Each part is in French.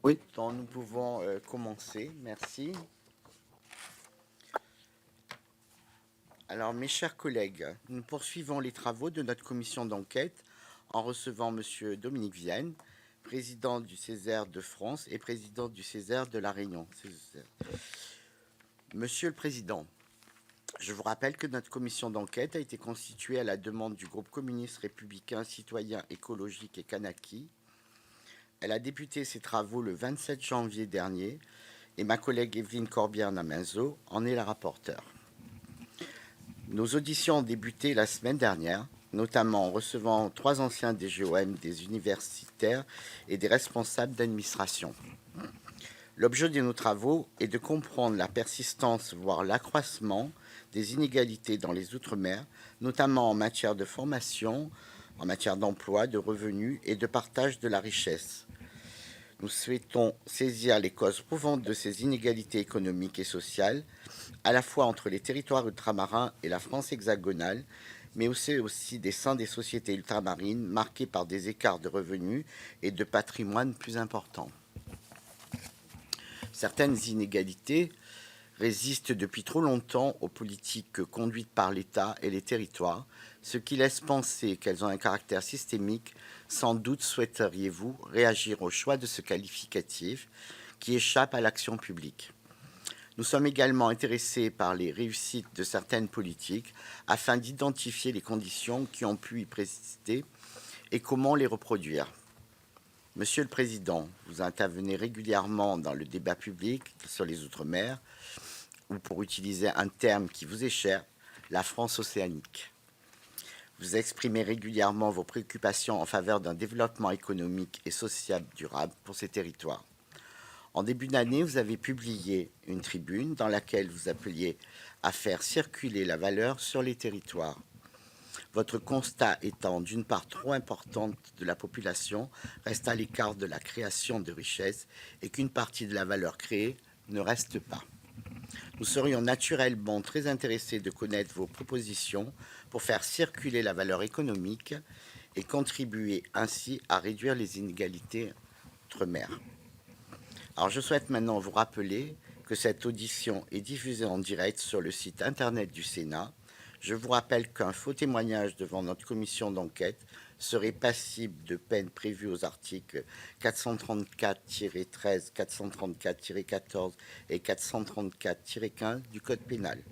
Oui, Donc nous pouvons commencer. Merci. Alors, mes chers collègues, nous poursuivons les travaux de notre commission d'enquête en recevant Monsieur Dominique Vienne, président du Césaire de France et président du Césaire de La Réunion. Monsieur le Président, je vous rappelle que notre commission d'enquête a été constituée à la demande du groupe communiste républicain citoyen écologique et Kanaki. Elle a débuté ses travaux le 27 janvier dernier et ma collègue Evelyne Corbière-Namenzo en est la rapporteure. Nos auditions ont débuté la semaine dernière, notamment en recevant 3 anciens DGOM, des universitaires et des responsables d'administration. L'objet de nos travaux est de comprendre la persistance, voire l'accroissement des inégalités dans les Outre-mer, notamment en matière de formation, en matière d'emploi, de revenus et de partage de la richesse. Nous souhaitons saisir les causes profondes de ces inégalités économiques et sociales, à la fois entre les territoires ultramarins et la France hexagonale, mais aussi des sein des sociétés ultramarines marquées par des écarts de revenus et de patrimoine plus importants. Certaines inégalités résistent depuis trop longtemps aux politiques conduites par l'État et les territoires, ce qui laisse penser qu'elles ont un caractère systémique. Sans doute souhaiteriez-vous réagir au choix de ce qualificatif qui échappe à l'action publique. Nous sommes également intéressés par les réussites de certaines politiques afin d'identifier les conditions qui ont pu y présister et comment les reproduire. Monsieur le Président, vous intervenez régulièrement dans le débat public sur les Outre-mer, ou pour utiliser un terme qui vous est cher, la France océanique. Vous exprimez régulièrement vos préoccupations en faveur d'un développement économique et social durable pour ces territoires. En début d'année, vous avez publié une tribune dans laquelle vous appeliez à faire circuler la valeur sur les territoires. Votre constat étant d'une part trop importante de la population reste à l'écart de la création de richesses et qu'une partie de la valeur créée ne reste pas. Nous serions naturellement très intéressés de connaître vos propositions pour faire circuler la valeur économique et contribuer ainsi à réduire les inégalités outre-mer. Alors je souhaite maintenant vous rappeler que cette audition est diffusée en direct sur le site internet du Sénat. Je vous rappelle qu'un faux témoignage devant notre commission d'enquête serait passible de peine prévue aux articles 434-13, 434-14 et 434-15 du Code pénal.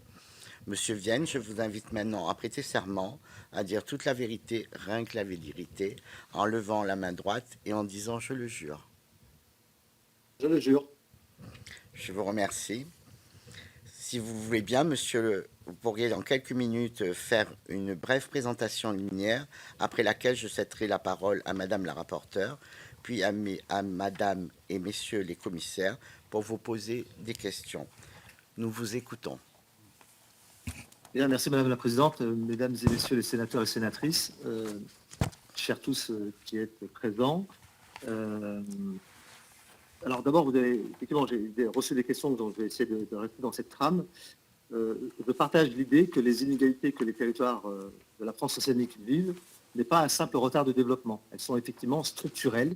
Monsieur Vienne, je vous invite maintenant à prêter serment, à dire toute la vérité, rien que la vérité, en levant la main droite et en disant « je le jure ». je le jure. Je vous remercie. Si vous voulez bien, monsieur, vous pourriez dans quelques minutes faire une brève présentation liminaire, après laquelle je céderai la parole à madame la rapporteure, puis à madame et messieurs les commissaires pour vous poser des questions. Nous vous écoutons. Bien, merci Madame la Présidente, Mesdames et Messieurs les sénateurs et sénatrices, chers tous qui êtes présents. Alors d'abord, vous avez effectivement, j'ai reçu des questions, donc je vais essayer de rester dans cette trame. Je partage l'idée que les inégalités que les territoires de la France océanique vivent n'est pas un simple retard de développement. Elles sont effectivement structurelles,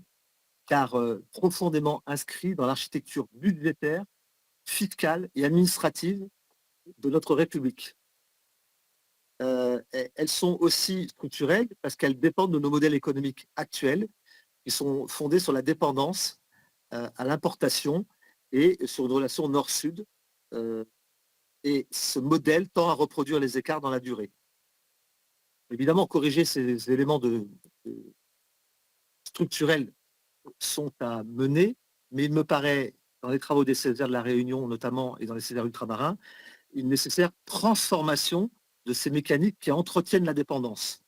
car profondément inscrites dans l'architecture budgétaire, fiscale et administrative de notre République. Elles sont aussi structurelles parce qu'elles dépendent de nos modèles économiques actuels qui sont fondés sur la dépendance à l'importation et sur une relation nord-sud. Et ce modèle tend à reproduire les écarts dans la durée. Évidemment, corriger ces éléments structurels sont à mener, mais il me paraît, dans les travaux des Césaires de la Réunion notamment et dans les Césaires ultramarins, une nécessaire transformation de ces mécaniques qui entretiennent la dépendance.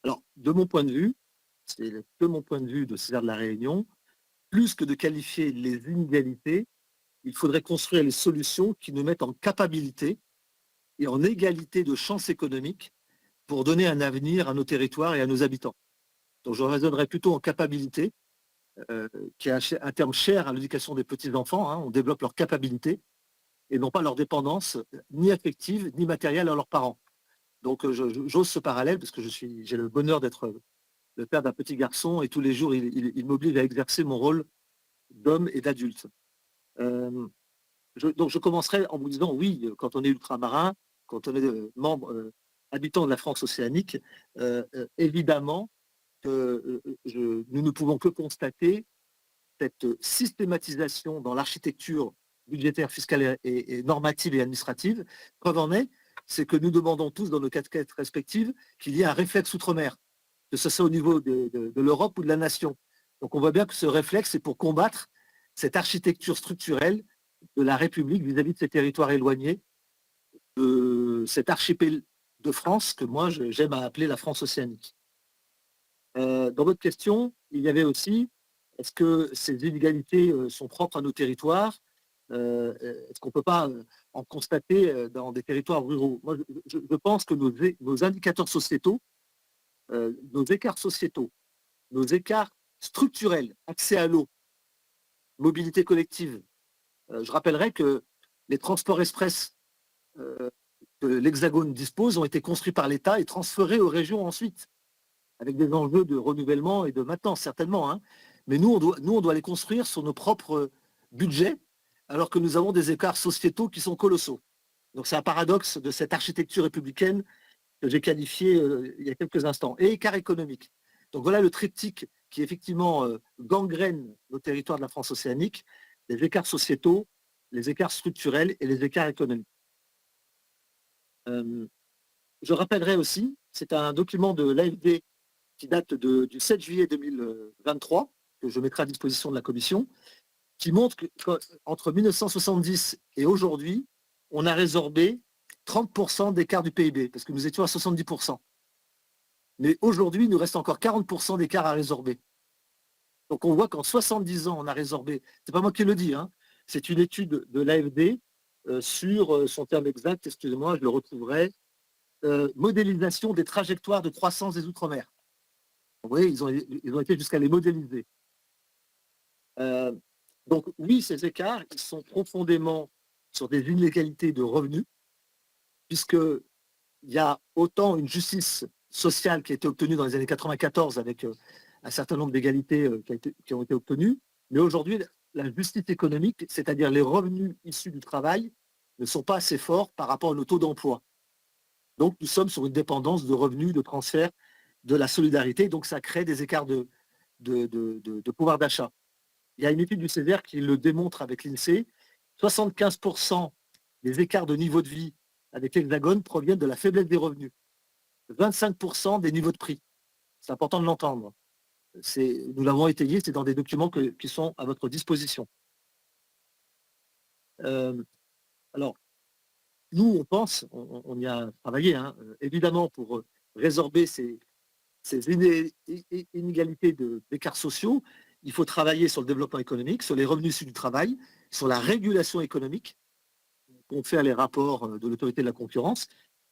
Alors, de mon point de vue, c'est que mon point de vue de Césaire de la Réunion, plus que de qualifier les inégalités, il faudrait construire les solutions qui nous mettent en capacité et en égalité de chances économiques pour donner un avenir à nos territoires et à nos habitants. Donc je raisonnerais plutôt en capacité, qui est un terme cher à l'éducation des petits-enfants, hein, on développe leur capacité et non pas leur dépendance, ni affective, ni matérielle à leurs parents. Donc j'ose ce parallèle parce que j'ai le bonheur d'être le père d'un petit garçon et tous les jours il m'oblige à exercer mon rôle d'hommes et d'adultes. Euh, donc je commencerai en vous disant oui, quand on est ultramarin, quand on est membre, habitant de la France océanique, évidemment que nous ne pouvons que constater cette systématisation dans l'architecture budgétaire, fiscale et normative et administrative. Preuve en est, c'est que nous demandons tous dans nos casquettes respectives qu'il y ait un réflexe outre-mer, que ce soit au niveau de l'Europe ou de la nation. Donc on voit bien que ce réflexe, c'est pour combattre cette architecture structurelle de la République vis-à-vis de ces territoires éloignés, de cet archipel de France que moi j'aime à appeler la France océanique. Dans votre question, il y avait aussi, est-ce que ces inégalités sont propres à nos territoires? Est-ce qu'on ne peut pas en constater dans des territoires ruraux? Moi, je pense que nos indicateurs sociétaux, nos écarts sociétaux, nos écarts structurels, accès à l'eau, mobilité collective. Je rappellerai que les transports express que l'Hexagone dispose ont été construits par l'État et transférés aux régions ensuite, avec des enjeux de renouvellement et de maintenance, certainement. Hein. Mais nous, on doit les construire sur nos propres budgets, alors que nous avons des écarts sociétaux qui sont colossaux. Donc c'est un paradoxe de cette architecture républicaine que j'ai qualifiée il y a quelques instants. Et écart économique. Donc voilà le triptyque qui effectivement gangrène nos territoires de la France océanique, les écarts sociétaux, les écarts structurels et les écarts économiques. Je rappellerai aussi, c'est un document de l'AFD qui date du 7 juillet 2023, que je mettrai à disposition de la commission, qui montre qu'entre 1970 et aujourd'hui, on a résorbé 30% d'écart du PIB, parce que nous étions à 70%. Mais aujourd'hui, il nous reste encore 40% d'écart à résorber. Donc on voit qu'en 70 ans, on a résorbé, c'est pas moi qui le dis, hein, c'est une étude de l'AFD sur son terme exact, excusez-moi, je le retrouverai, modélisation des trajectoires de croissance des Outre-mer. Vous voyez, ils ont été jusqu'à les modéliser. Donc oui, ces écarts, ils sont profondément sur des inégalités de revenus, puisqu'il y a autant une justice sociale qui a été obtenue dans les années 94 avec un certain nombre d'égalités qui ont été obtenues, mais aujourd'hui, la justice économique, c'est-à-dire les revenus issus du travail, ne sont pas assez forts par rapport au taux d'emploi. Donc nous sommes sur une dépendance de revenus, de transferts, de la solidarité, donc ça crée des écarts de pouvoir d'achat. Il y a une étude du CESER qui le démontre avec l'INSEE, 75% des écarts de niveau de vie avec l'Hexagone proviennent de la faiblesse des revenus, 25% des niveaux de prix. C'est important de l'entendre. Nous l'avons étayé, c'est dans des documents qui sont à votre disposition. Alors, nous, on pense, on y a travaillé, hein, évidemment, pour résorber ces inégalités d'écarts sociaux, il faut travailler sur le développement économique, sur les revenus issus du travail, sur la régulation économique, qu'on fait les rapports de l'autorité de la concurrence,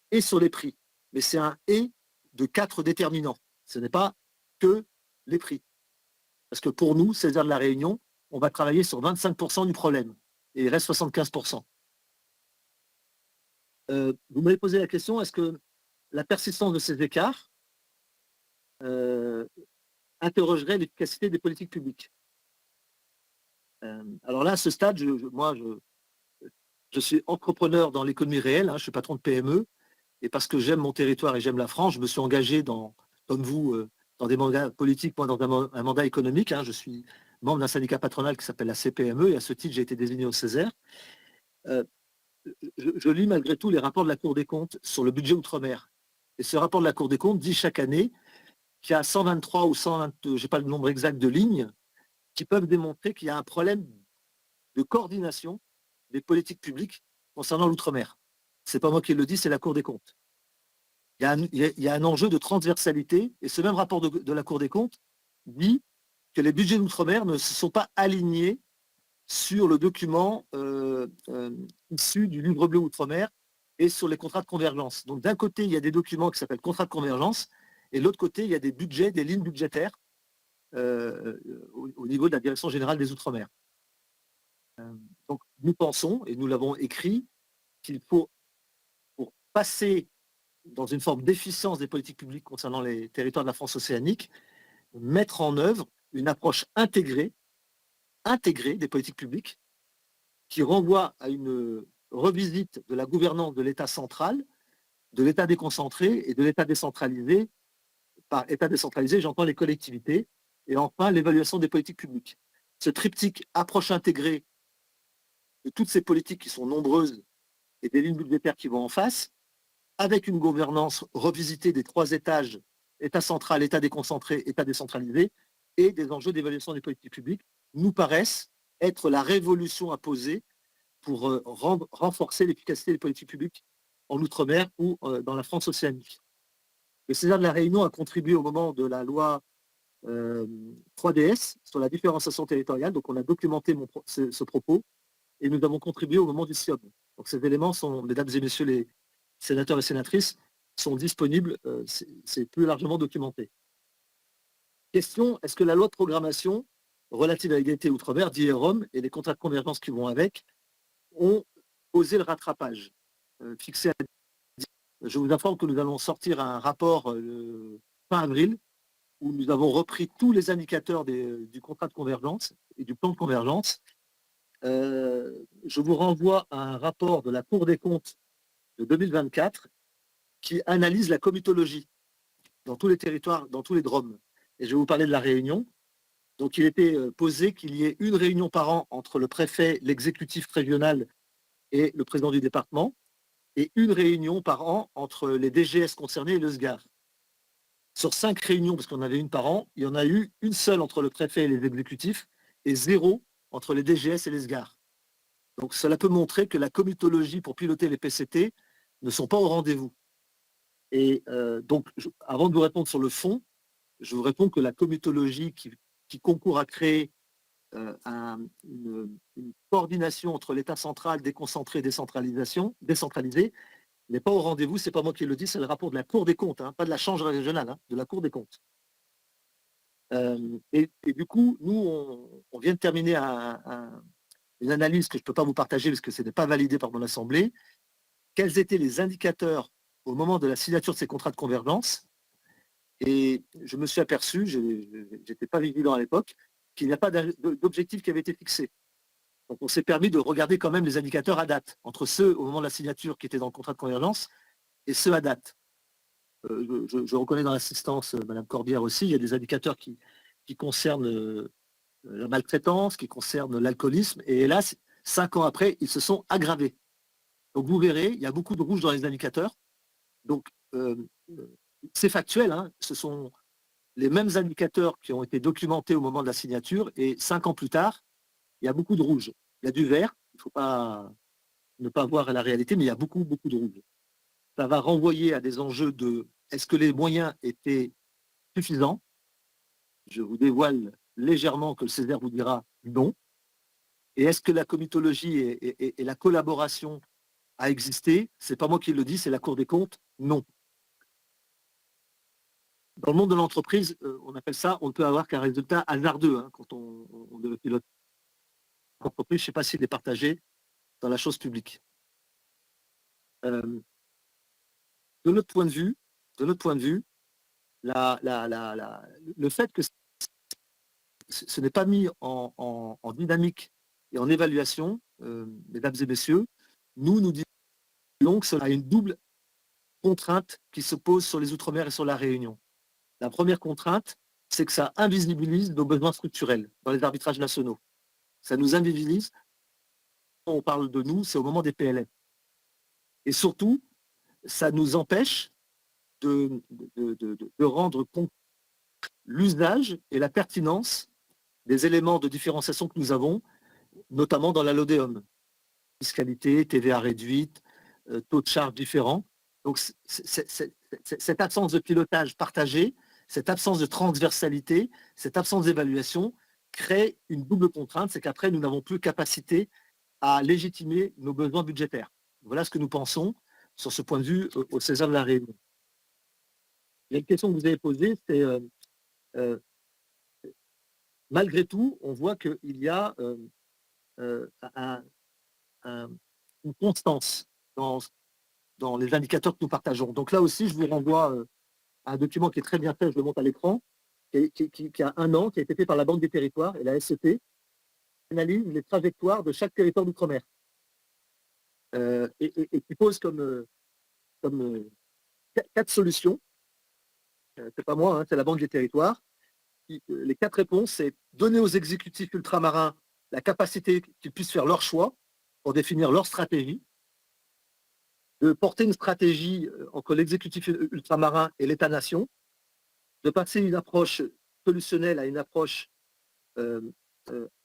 et sur les prix. Mais c'est un « et » de 4 déterminants. Ce n'est pas que les prix. Parce que pour nous, Césaire de la Réunion, on va travailler sur 25% du problème, et il reste 75%. Vous m'avez posé la question, est-ce que la persistance de ces écarts interrogerait l'efficacité des politiques publiques? Alors là, à ce stade, moi, je suis entrepreneur dans l'économie réelle, hein, je suis patron de PME, et parce que j'aime mon territoire et j'aime la France, je me suis engagé comme vous, dans des mandats politiques, moi dans un mandat économique. Hein, je suis membre d'un syndicat patronal qui s'appelle la CPME, et à ce titre, j'ai été désigné au Césaire. Je lis malgré tout les rapports de la Cour des comptes sur le budget outre-mer. Et ce rapport de la Cour des comptes dit chaque année qu'il y a 123 ou 120, je n'ai pas le nombre exact de lignes, qui peuvent démontrer qu'il y a un problème de coordination des politiques publiques concernant l'outre-mer. Ce n'est pas moi qui le dis, c'est la Cour des comptes. Il y a un enjeu de transversalité, et ce même rapport de la Cour des comptes dit que les budgets d'outre-mer ne se sont pas alignés sur le document issu du livre bleu outre-mer et sur les contrats de convergence. Donc d'un côté, il y a des documents qui s'appellent contrats de convergence, et de l'autre côté, il y a des budgets, des lignes budgétaires au niveau de la Direction générale des Outre-mer. Donc nous pensons, et nous l'avons écrit, qu'il faut, pour passer dans une forme d'efficience des politiques publiques concernant les territoires de la France océanique, mettre en œuvre une approche intégrée intégrée des politiques publiques qui renvoie à une revisite de la gouvernance de l'État central, de l'État déconcentré et de l'État décentralisé. Par État décentralisé, j'entends les collectivités, et enfin l'évaluation des politiques publiques. Ce triptyque approche intégrée de toutes ces politiques qui sont nombreuses et des lignes budgétaires qui vont en face, avec une gouvernance revisitée des 3 étages, État central, État déconcentré, État décentralisé, et des enjeux d'évaluation des politiques publiques, nous paraissent être la révolution à poser pour renforcer l'efficacité des politiques publiques en Outre-mer ou dans la France océanique. Le César de la Réunion a contribué au moment de la loi 3DS sur la différenciation territoriale, donc on a documenté ce propos, et nous avons contribué au moment du CIOM. Donc ces éléments sont, mesdames et messieurs les sénateurs et sénatrices, sont disponibles, c'est plus largement documenté. Question, est-ce que la loi de programmation relative à l'égalité outre-mer, dit ROM, et les contrats de convergence qui vont avec, ont osé le rattrapage fixé à 10. Je vous informe que nous allons sortir un rapport fin avril où nous avons repris tous les indicateurs du contrat de convergence et du plan de convergence. Je vous renvoie à un rapport de la Cour des comptes de 2024 qui analyse la comitologie dans tous les territoires, dans tous les DROM. Et je vais vous parler de la Réunion. Donc il était posé qu'il y ait une réunion par an entre le préfet, l'exécutif régional et le président du département, et une réunion par an entre les DGS concernés et le SGAR. Sur 5 réunions, parce qu'on avait une par an, il y en a eu une seule entre le préfet et les exécutifs, et 0 entre les DGS et les SGAR. Donc cela peut montrer que la comitologie pour piloter les PCT ne sont pas au rendez-vous. Et donc, avant de vous répondre sur le fond, je vous réponds que la comitologie qui concourt à créer une coordination entre l'État central, déconcentré et décentralisé, n'est pas au rendez-vous. C'est pas moi qui le dis, c'est le rapport de la Cour des comptes, hein, pas de la Chambre régionale, hein, de la Cour des comptes. Et du coup, nous, on vient de terminer une analyse que je ne peux pas vous partager parce que ce n'est pas validé par mon assemblée. Quels étaient les indicateurs au moment de la signature de ces contrats de convergence? Et je me suis aperçu, je n'étais pas vigilant à l'époque, qu'il n'y a pas d'objectif qui avait été fixé. Donc on s'est permis de regarder quand même les indicateurs à date, entre ceux au moment de la signature qui étaient dans le contrat de convergence et ceux à date. Je reconnais dans l'assistance, Madame Corbière aussi, il y a des indicateurs qui concernent la maltraitance, qui concernent l'alcoolisme, et hélas, 5 ans après, ils se sont aggravés. Donc vous verrez, il y a beaucoup de rouge dans les indicateurs. Donc c'est factuel, hein, ce sont les mêmes indicateurs qui ont été documentés au moment de la signature, et 5 ans plus tard, il y a beaucoup de rouge. Il y a du vert, il ne faut pas ne pas voir la réalité, mais il y a beaucoup, beaucoup de rouge. Ça va renvoyer à des enjeux de est-ce que les moyens étaient suffisants? Je vous dévoile légèrement que le Césaire vous dira non. Et est-ce que la comitologie et la collaboration a existé? Ce n'est pas moi qui le dis, c'est la Cour des comptes, non. Dans le monde de l'entreprise, on appelle ça, on ne peut avoir qu'un résultat hasardeux hein, quand on pilote l'entreprise. Je ne sais pas s'il est partagé dans la chose publique. De notre point de vue, le fait que ce n'est pas mis en dynamique et en évaluation, mesdames et messieurs, nous disons que cela a une double contrainte qui se pose sur les Outre-mer et sur la Réunion. La première contrainte, c'est que ça invisibilise nos besoins structurels dans les arbitrages nationaux. Ça nous invisibilise. Quand on parle de nous, c'est au moment des PLF. Et surtout, ça nous empêche de rendre compte l'usage et la pertinence des éléments de différenciation que nous avons, notamment dans la LODEOM. Fiscalité, TVA réduite, taux de charge différents. Donc, cette absence de pilotage partagé, cette absence de transversalité, cette absence d'évaluation crée une double contrainte, c'est qu'après, nous n'avons plus capacité à légitimer nos besoins budgétaires. Voilà ce que nous pensons sur ce point de vue au César de la Réunion. Il y a une question que vous avez posée, c'est malgré tout, on voit qu'il y a une constance dans les indicateurs que nous partageons. Donc là aussi, je vous renvoie à un document qui est très bien fait, je le montre à l'écran, qui a 1 an, qui a été fait par la Banque des Territoires et la SCP, analyse les trajectoires de chaque territoire d'outre-mer et qui pose comme 4 solutions. C'est pas moi, hein, c'est la Banque des territoires. Les 4 réponses, c'est donner aux exécutifs ultramarins la capacité qu'ils puissent faire leur choix pour définir leur stratégie, de porter une stratégie entre l'exécutif ultramarin et l'État-nation, de passer une approche solutionnelle à une approche euh,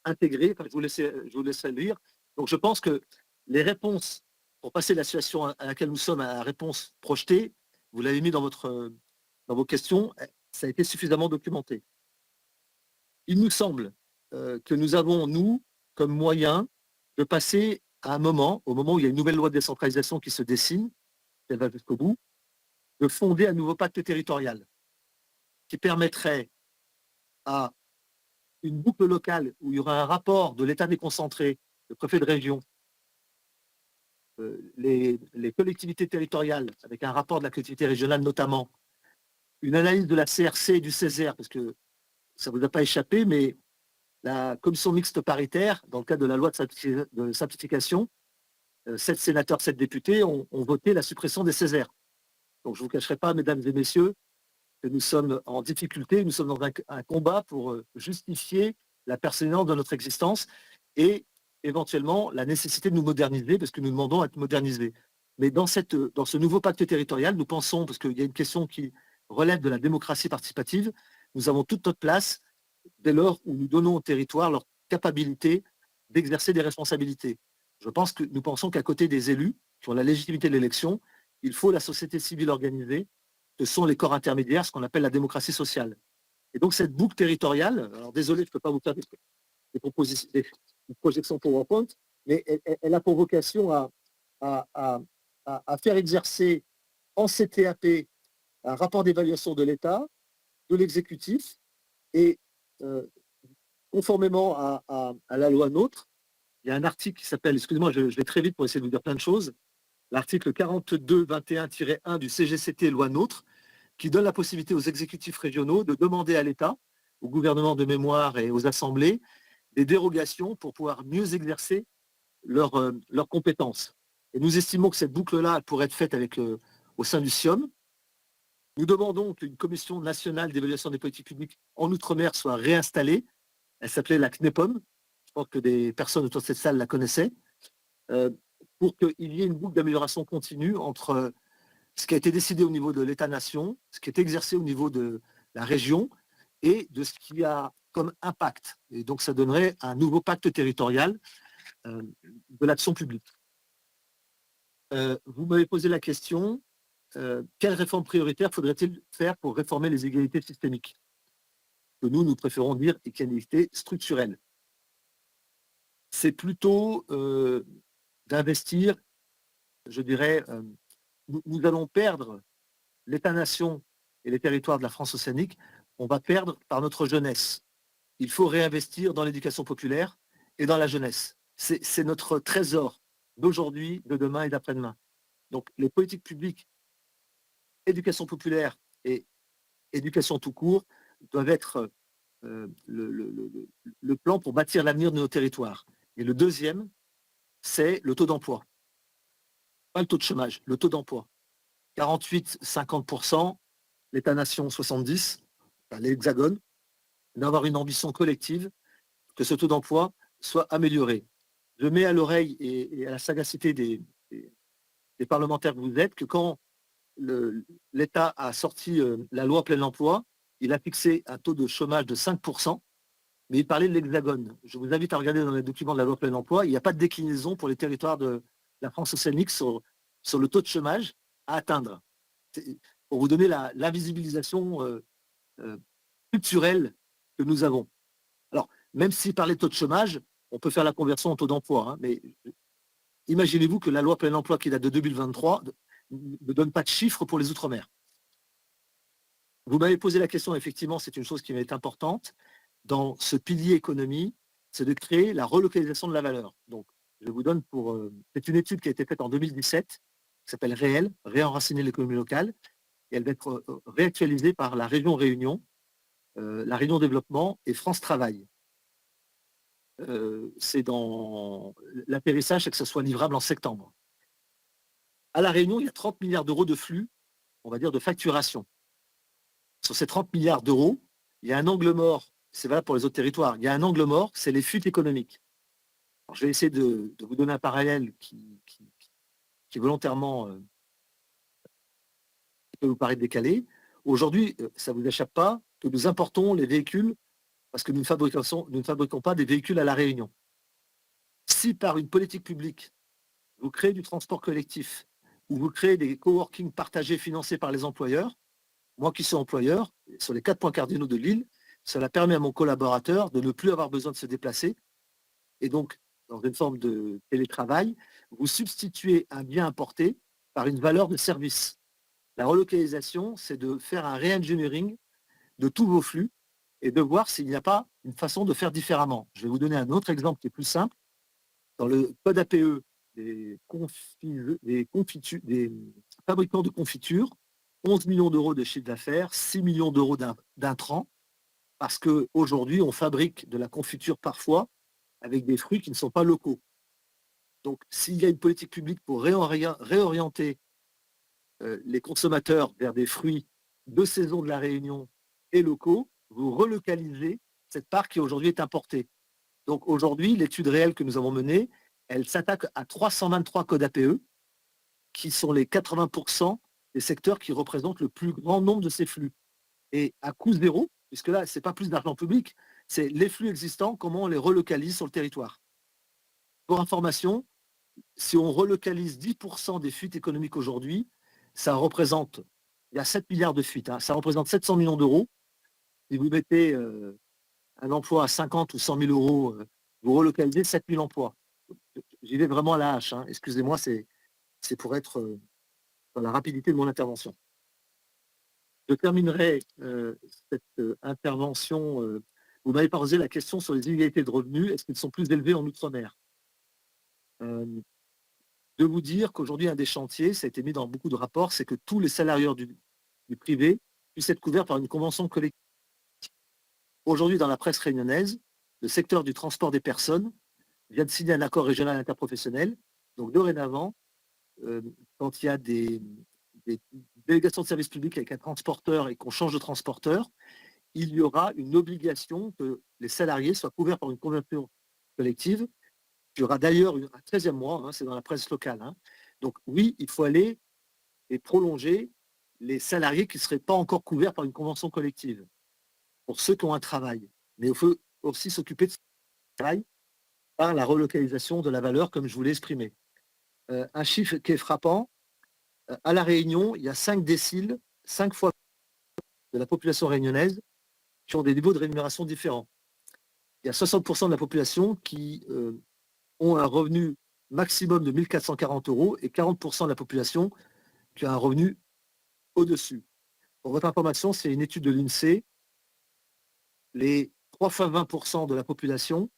intégrée. Enfin, je vous laisserai lire. Donc je pense que les réponses, pour passer de la situation à laquelle nous sommes à la réponse projetée, vous l'avez mis dans vos questions, ça a été suffisamment documenté. Il nous semble que nous avons, nous, comme moyen de passer à un moment, au moment où il y a une nouvelle loi de décentralisation qui se dessine, elle va jusqu'au bout, de fonder un nouveau pacte territorial qui permettrait à une boucle locale où il y aura un rapport de l'État déconcentré, le préfet de région, les collectivités territoriales, avec un rapport de la collectivité régionale notamment, une analyse de la CRC et du Césaire, parce que ça ne vous a pas échappé, mais la commission mixte paritaire, dans le cadre de la loi de simplification, 7 sénateurs, 7 députés ont voté la suppression des Césaires. Donc je ne vous cacherai pas, mesdames et messieurs, que nous sommes en difficulté, nous sommes dans un combat pour justifier la pertinence de notre existence et éventuellement la nécessité de nous moderniser, parce que nous demandons à être modernisés. Mais dans ce nouveau pacte territorial, nous pensons, parce qu'il y a une question qui relève de la démocratie participative, nous avons toute notre place dès lors où nous donnons au territoire leur capacité d'exercer des responsabilités. Nous pensons qu'à côté des élus, qui ont la légitimité de l'élection, il faut la société civile organisée, ce sont les corps intermédiaires, ce qu'on appelle la démocratie sociale. Et donc cette boucle territoriale, alors désolé, je ne peux pas vous faire des propositions, des projections PowerPoint, mais elle a pour vocation à, à, à faire exercer en CTAP un rapport d'évaluation de l'État, de l'exécutif, et conformément à la loi NOTRe, il y a un article qui s'appelle, excusez-moi, je vais très vite pour essayer de vous dire plein de choses, l'article 42-21-1 du CGCT loi NOTRe, qui donne la possibilité aux exécutifs régionaux de demander à l'État, au gouvernement de mémoire et aux assemblées, des dérogations pour pouvoir mieux exercer leurs compétences. Et nous estimons que cette boucle-là pourrait être faite au sein du SIOM. Nous demandons qu'une commission nationale d'évaluation des politiques publiques en Outre-mer soit réinstallée. Elle s'appelait la CNEPOM. Je pense que des personnes autour de cette salle la connaissaient. Pour qu'il y ait une boucle d'amélioration continue entre ce qui a été décidé au niveau de l'État-nation, ce qui est exercé au niveau de la région et de ce qui a comme impact. Et donc, ça donnerait un nouveau pacte territorial de l'action publique. Vous m'avez posé la question, quelle réforme prioritaire faudrait-il faire pour réformer les inégalités systémiques? Que nous préférons dire inégalités structurelles. C'est plutôt d'investir, je dirais, nous allons perdre l'État-nation et les territoires de la France océanique, on va perdre par notre jeunesse. Il faut réinvestir dans l'éducation populaire et dans la jeunesse. C'est notre trésor d'aujourd'hui, de demain et d'après-demain. Donc les politiques publiques, éducation populaire et éducation tout court, doivent être le plan pour bâtir l'avenir de nos territoires. Et le deuxième, c'est le taux d'emploi. Pas le taux de chômage, le taux d'emploi. 48-50%, l'État-nation 70%, l'Hexagone, d'avoir une ambition collective que ce taux d'emploi soit amélioré. Je mets à l'oreille et à la sagacité des parlementaires que vous êtes que quand l'État a sorti la loi plein emploi, il a fixé un taux de chômage de 5%, mais il parlait de l'Hexagone. Je vous invite à regarder dans les documents de la loi plein emploi, il n'y a pas de déclinaison pour les territoires de la France océanique sur le taux de chômage à atteindre. Pour vous donner la visibilisation culturelle que nous avons. Alors, même si par les taux de chômage, on peut faire la conversion en taux d'emploi, hein, mais imaginez-vous que la loi plein emploi qui date de 2023 ne donne pas de chiffres pour les Outre-mer. Vous m'avez posé la question, effectivement, c'est une chose qui m'est importante. Dans ce pilier économie, c'est de créer la relocalisation de la valeur. Donc, je vous donne c'est une étude qui a été faite en 2017, qui s'appelle Réel, réenraciner l'économie locale, et elle va être réactualisée par la région Réunion, la Réunion Développement et France Travail. c'est dans l'atterrissage, c'est que ça soit livrable en septembre. À La Réunion, il y a 30 milliards d'euros de flux, on va dire, de facturation. Sur ces 30 milliards d'euros, il y a un angle mort, c'est valable pour les autres territoires, il y a un angle mort, c'est les fuites économiques. Alors, je vais essayer de vous donner un parallèle qui volontairement peut vous paraître décalé. Aujourd'hui, ça ne vous échappe pas que nous importons les véhicules parce que nous ne fabriquons pas des véhicules à La Réunion. Si par une politique publique, vous créez du transport collectif ou vous créez des coworking partagés financés par les employeurs, moi qui suis employeur, sur les 4 points cardinaux de l'île, cela permet à mon collaborateur de ne plus avoir besoin de se déplacer et donc, dans une forme de télétravail, vous substituez un bien importé par une valeur de service. La relocalisation, c'est de faire un re-engineering de tous vos flux et de voir s'il n'y a pas une façon de faire différemment. Je vais vous donner un autre exemple qui est plus simple. Dans le code APE des fabricants de confitures, 11 millions d'euros de chiffre d'affaires, 6 millions d'euros d'intrants, parce qu'aujourd'hui, on fabrique de la confiture parfois avec des fruits qui ne sont pas locaux. Donc, s'il y a une politique publique pour réorienter les consommateurs vers des fruits de saison de la Réunion et locaux, vous relocalisez cette part qui aujourd'hui est importée. Donc aujourd'hui, l'étude réelle que nous avons menée, elle s'attaque à 323 codes APE, qui sont les 80% des secteurs qui représentent le plus grand nombre de ces flux. Et à coût zéro, puisque là, ce n'est pas plus d'argent public, c'est les flux existants, comment on les relocalise sur le territoire. Pour information, si on relocalise 10% des fuites économiques aujourd'hui, ça représente, il y a 7 milliards de fuites, hein, ça représente 700 millions d'euros. Si vous mettez un emploi à 50 ou 100 000 euros, vous relocalisez 7 000 emplois. J'y vais vraiment à la hache, hein. Excusez-moi, c'est pour être dans la rapidité de mon intervention. Je terminerai cette intervention. Vous m'avez posé la question sur les inégalités de revenus. Est-ce qu'ils sont plus élevés en Outre-mer? De vous dire qu'aujourd'hui, un des chantiers, ça a été mis dans beaucoup de rapports, c'est que tous les salariés du privé puissent être couverts par une convention collective. Aujourd'hui, dans la presse réunionnaise, le secteur du transport des personnes vient de signer un accord régional interprofessionnel. Donc, dorénavant, quand il y a des délégations de services publics avec un transporteur et qu'on change de transporteur, il y aura une obligation que les salariés soient couverts par une convention collective. Il y aura d'ailleurs un 13e mois, hein, c'est dans la presse locale. Hein. Donc oui, il faut aller et prolonger les salariés qui ne seraient pas encore couverts par une convention collective, pour ceux qui ont un travail. Mais il faut aussi s'occuper de ce travail par la relocalisation de la valeur, comme je vous l'ai exprimé. Un chiffre qui est frappant, à La Réunion, il y a 5 déciles, 5 fois de la population réunionnaise qui ont des niveaux de rémunération différents. Il y a 60% de la population qui ont un revenu maximum de 1 440 euros et 40% de la population qui a un revenu au-dessus. Pour votre information, c'est une étude de l'INSEE. Les 3 fois 20% de la population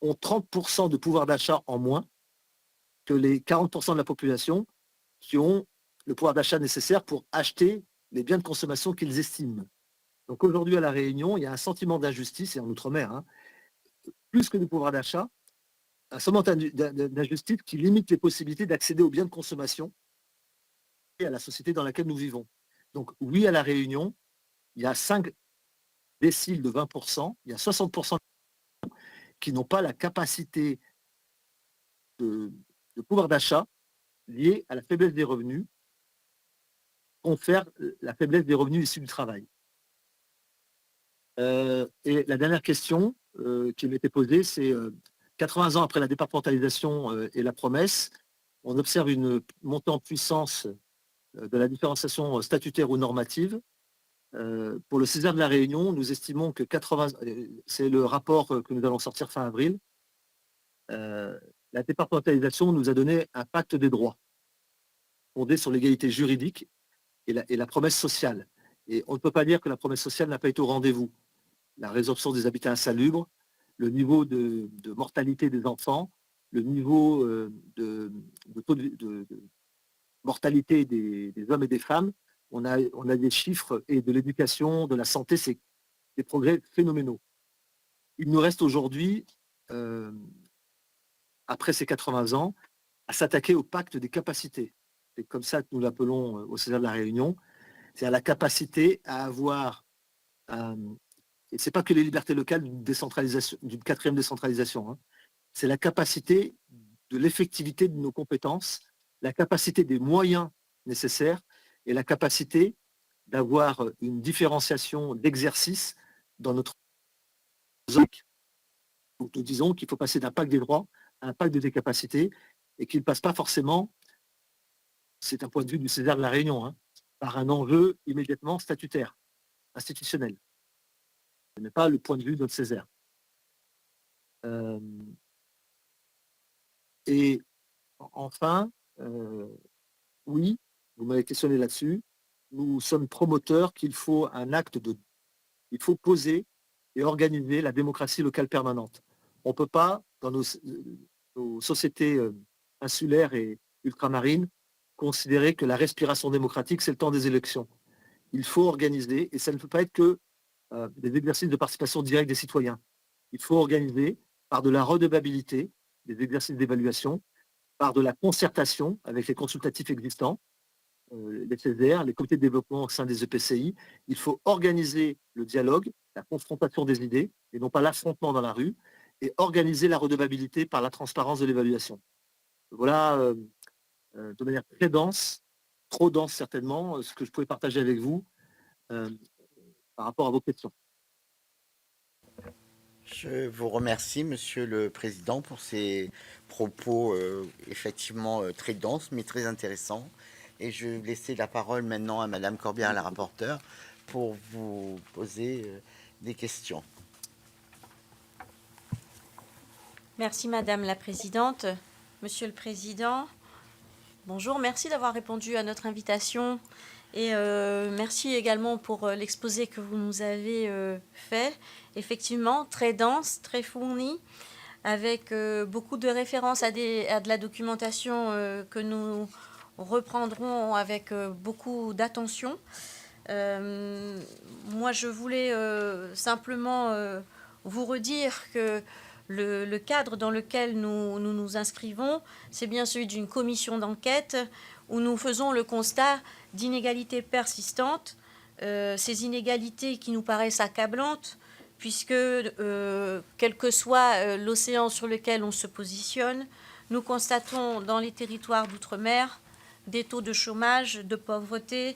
ont 30% de pouvoir d'achat en moins que les 40% de la population qui ont le pouvoir d'achat nécessaire pour acheter les biens de consommation qu'ils estiment. Donc aujourd'hui à La Réunion, il y a un sentiment d'injustice, et en Outre-mer, hein, plus que du pouvoir d'achat, un sentiment d'injustice qui limite les possibilités d'accéder aux biens de consommation et à la société dans laquelle nous vivons. Donc oui, à La Réunion, il y a 5 déciles de 20%, il y a 60% qui n'ont pas la capacité de pouvoir d'achat liée à la faiblesse des revenus, confère la faiblesse des revenus issus du travail. Et la dernière question qui m'était posée, c'est 80 ans après la départementalisation et la promesse, on observe une montée en puissance de la différenciation statutaire ou normative. Pour le César de la Réunion, nous estimons que 80, c'est le rapport que nous allons sortir fin avril, la départementalisation nous a donné un pacte des droits fondé sur l'égalité juridique et la promesse sociale. Et on ne peut pas dire que la promesse sociale n'a pas été au rendez-vous. La résorption des habitats insalubres, le niveau de mortalité des enfants, le niveau de taux de mortalité des hommes et des femmes. On a des chiffres et de l'éducation, de la santé, c'est des progrès phénoménaux. Il nous reste aujourd'hui euh, après ses 80 ans, à s'attaquer au pacte des capacités. C'est comme ça que nous l'appelons au César de la Réunion. C'est à la capacité à avoir, et c'est pas que les libertés locales d'une décentralisation, d'une quatrième décentralisation, hein. C'est la capacité de l'effectivité de nos compétences, la capacité des moyens nécessaires et la capacité d'avoir une différenciation d'exercice dans notre zone. Donc, nous disons qu'il faut passer d'un pacte des droits à un pacte des capacités et qu'il ne passe pas forcément, c'est un point de vue du César de la Réunion, hein, par un enjeu immédiatement statutaire, institutionnel. Ce n'est pas le point de vue de notre Césaire. Euh, et enfin, oui, vous m'avez questionné là-dessus, nous sommes promoteurs qu'il faut un acte de... Il faut poser et organiser la démocratie locale permanente. On ne peut pas, dans nos sociétés insulaires et ultramarines, considérer que la respiration démocratique, c'est le temps des élections. Il faut organiser, et ça ne peut pas être que des exercices de participation directe des citoyens. Il faut organiser par de la redevabilité, des exercices d'évaluation, par de la concertation avec les consultatifs existants, les CESER, les comités de développement au sein des EPCI. Il faut organiser le dialogue, la confrontation des idées, et non pas l'affrontement dans la rue, et organiser la redevabilité par la transparence de l'évaluation. Voilà, de manière très dense, trop dense certainement, ce que je pouvais partager avec vous par rapport à vos questions. Je vous remercie, Monsieur le Président, pour ces propos effectivement très denses, mais très intéressants. Et je vais laisser la parole maintenant à Madame Corbière, la rapporteure, pour vous poser des questions. Merci Madame la Présidente. Monsieur le Président, bonjour, merci d'avoir répondu à notre invitation et merci également pour l'exposé que vous nous avez fait. Effectivement, très dense, très fourni, avec beaucoup de références à de la documentation que nous reprendrons avec beaucoup d'attention. Moi, je voulais simplement vous redire que le cadre dans lequel nous inscrivons, c'est bien celui d'une commission d'enquête où nous faisons le constat d'inégalités persistantes, ces inégalités qui nous paraissent accablantes, puisque quel que soit l'océan sur lequel on se positionne, nous constatons dans les territoires d'outre-mer des taux de chômage, de pauvreté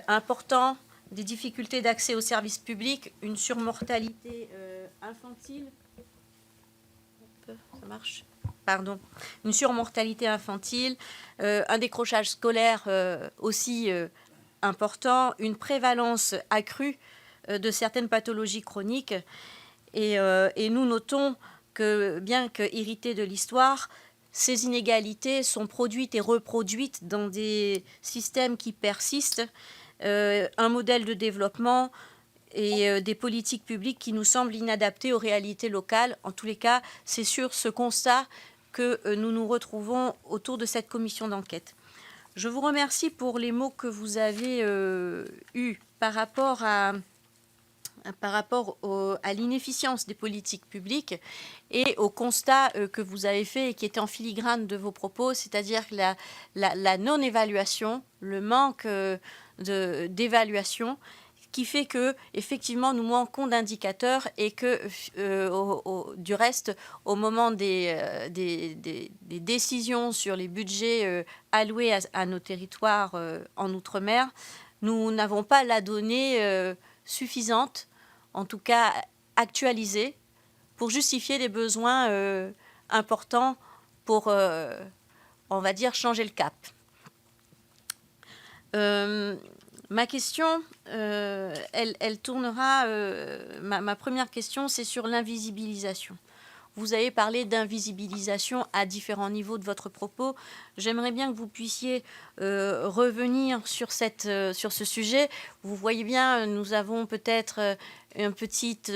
importants, des difficultés d'accès aux services publics, une surmortalité infantile. Ça marche. Pardon. Une surmortalité infantile, un décrochage scolaire aussi important, une prévalence accrue de certaines pathologies chroniques. Et nous notons que, bien que héritées de l'histoire, ces inégalités sont produites et reproduites dans des systèmes qui persistent, un modèle de développement et des politiques publiques qui nous semblent inadaptées aux réalités locales. En tous les cas, c'est sur ce constat que nous nous retrouvons autour de cette commission d'enquête. Je vous remercie pour les mots que vous avez eus par rapport à l'inefficience des politiques publiques et au constat que vous avez fait et qui était en filigrane de vos propos, c'est-à-dire la non-évaluation, le manque d'évaluation, qui fait que effectivement nous manquons d'indicateurs et que du reste au moment des décisions sur les budgets alloués à nos territoires en outre-mer, nous n'avons pas la donnée suffisante, en tout cas actualisée, pour justifier des besoins importants pour, on va dire, changer le cap. Ma question, elle tournera. Ma première question, c'est sur l'invisibilisation. Vous avez parlé d'invisibilisation à différents niveaux de votre propos. J'aimerais bien que vous puissiez revenir sur ce sujet. Vous voyez bien, nous avons peut-être une petite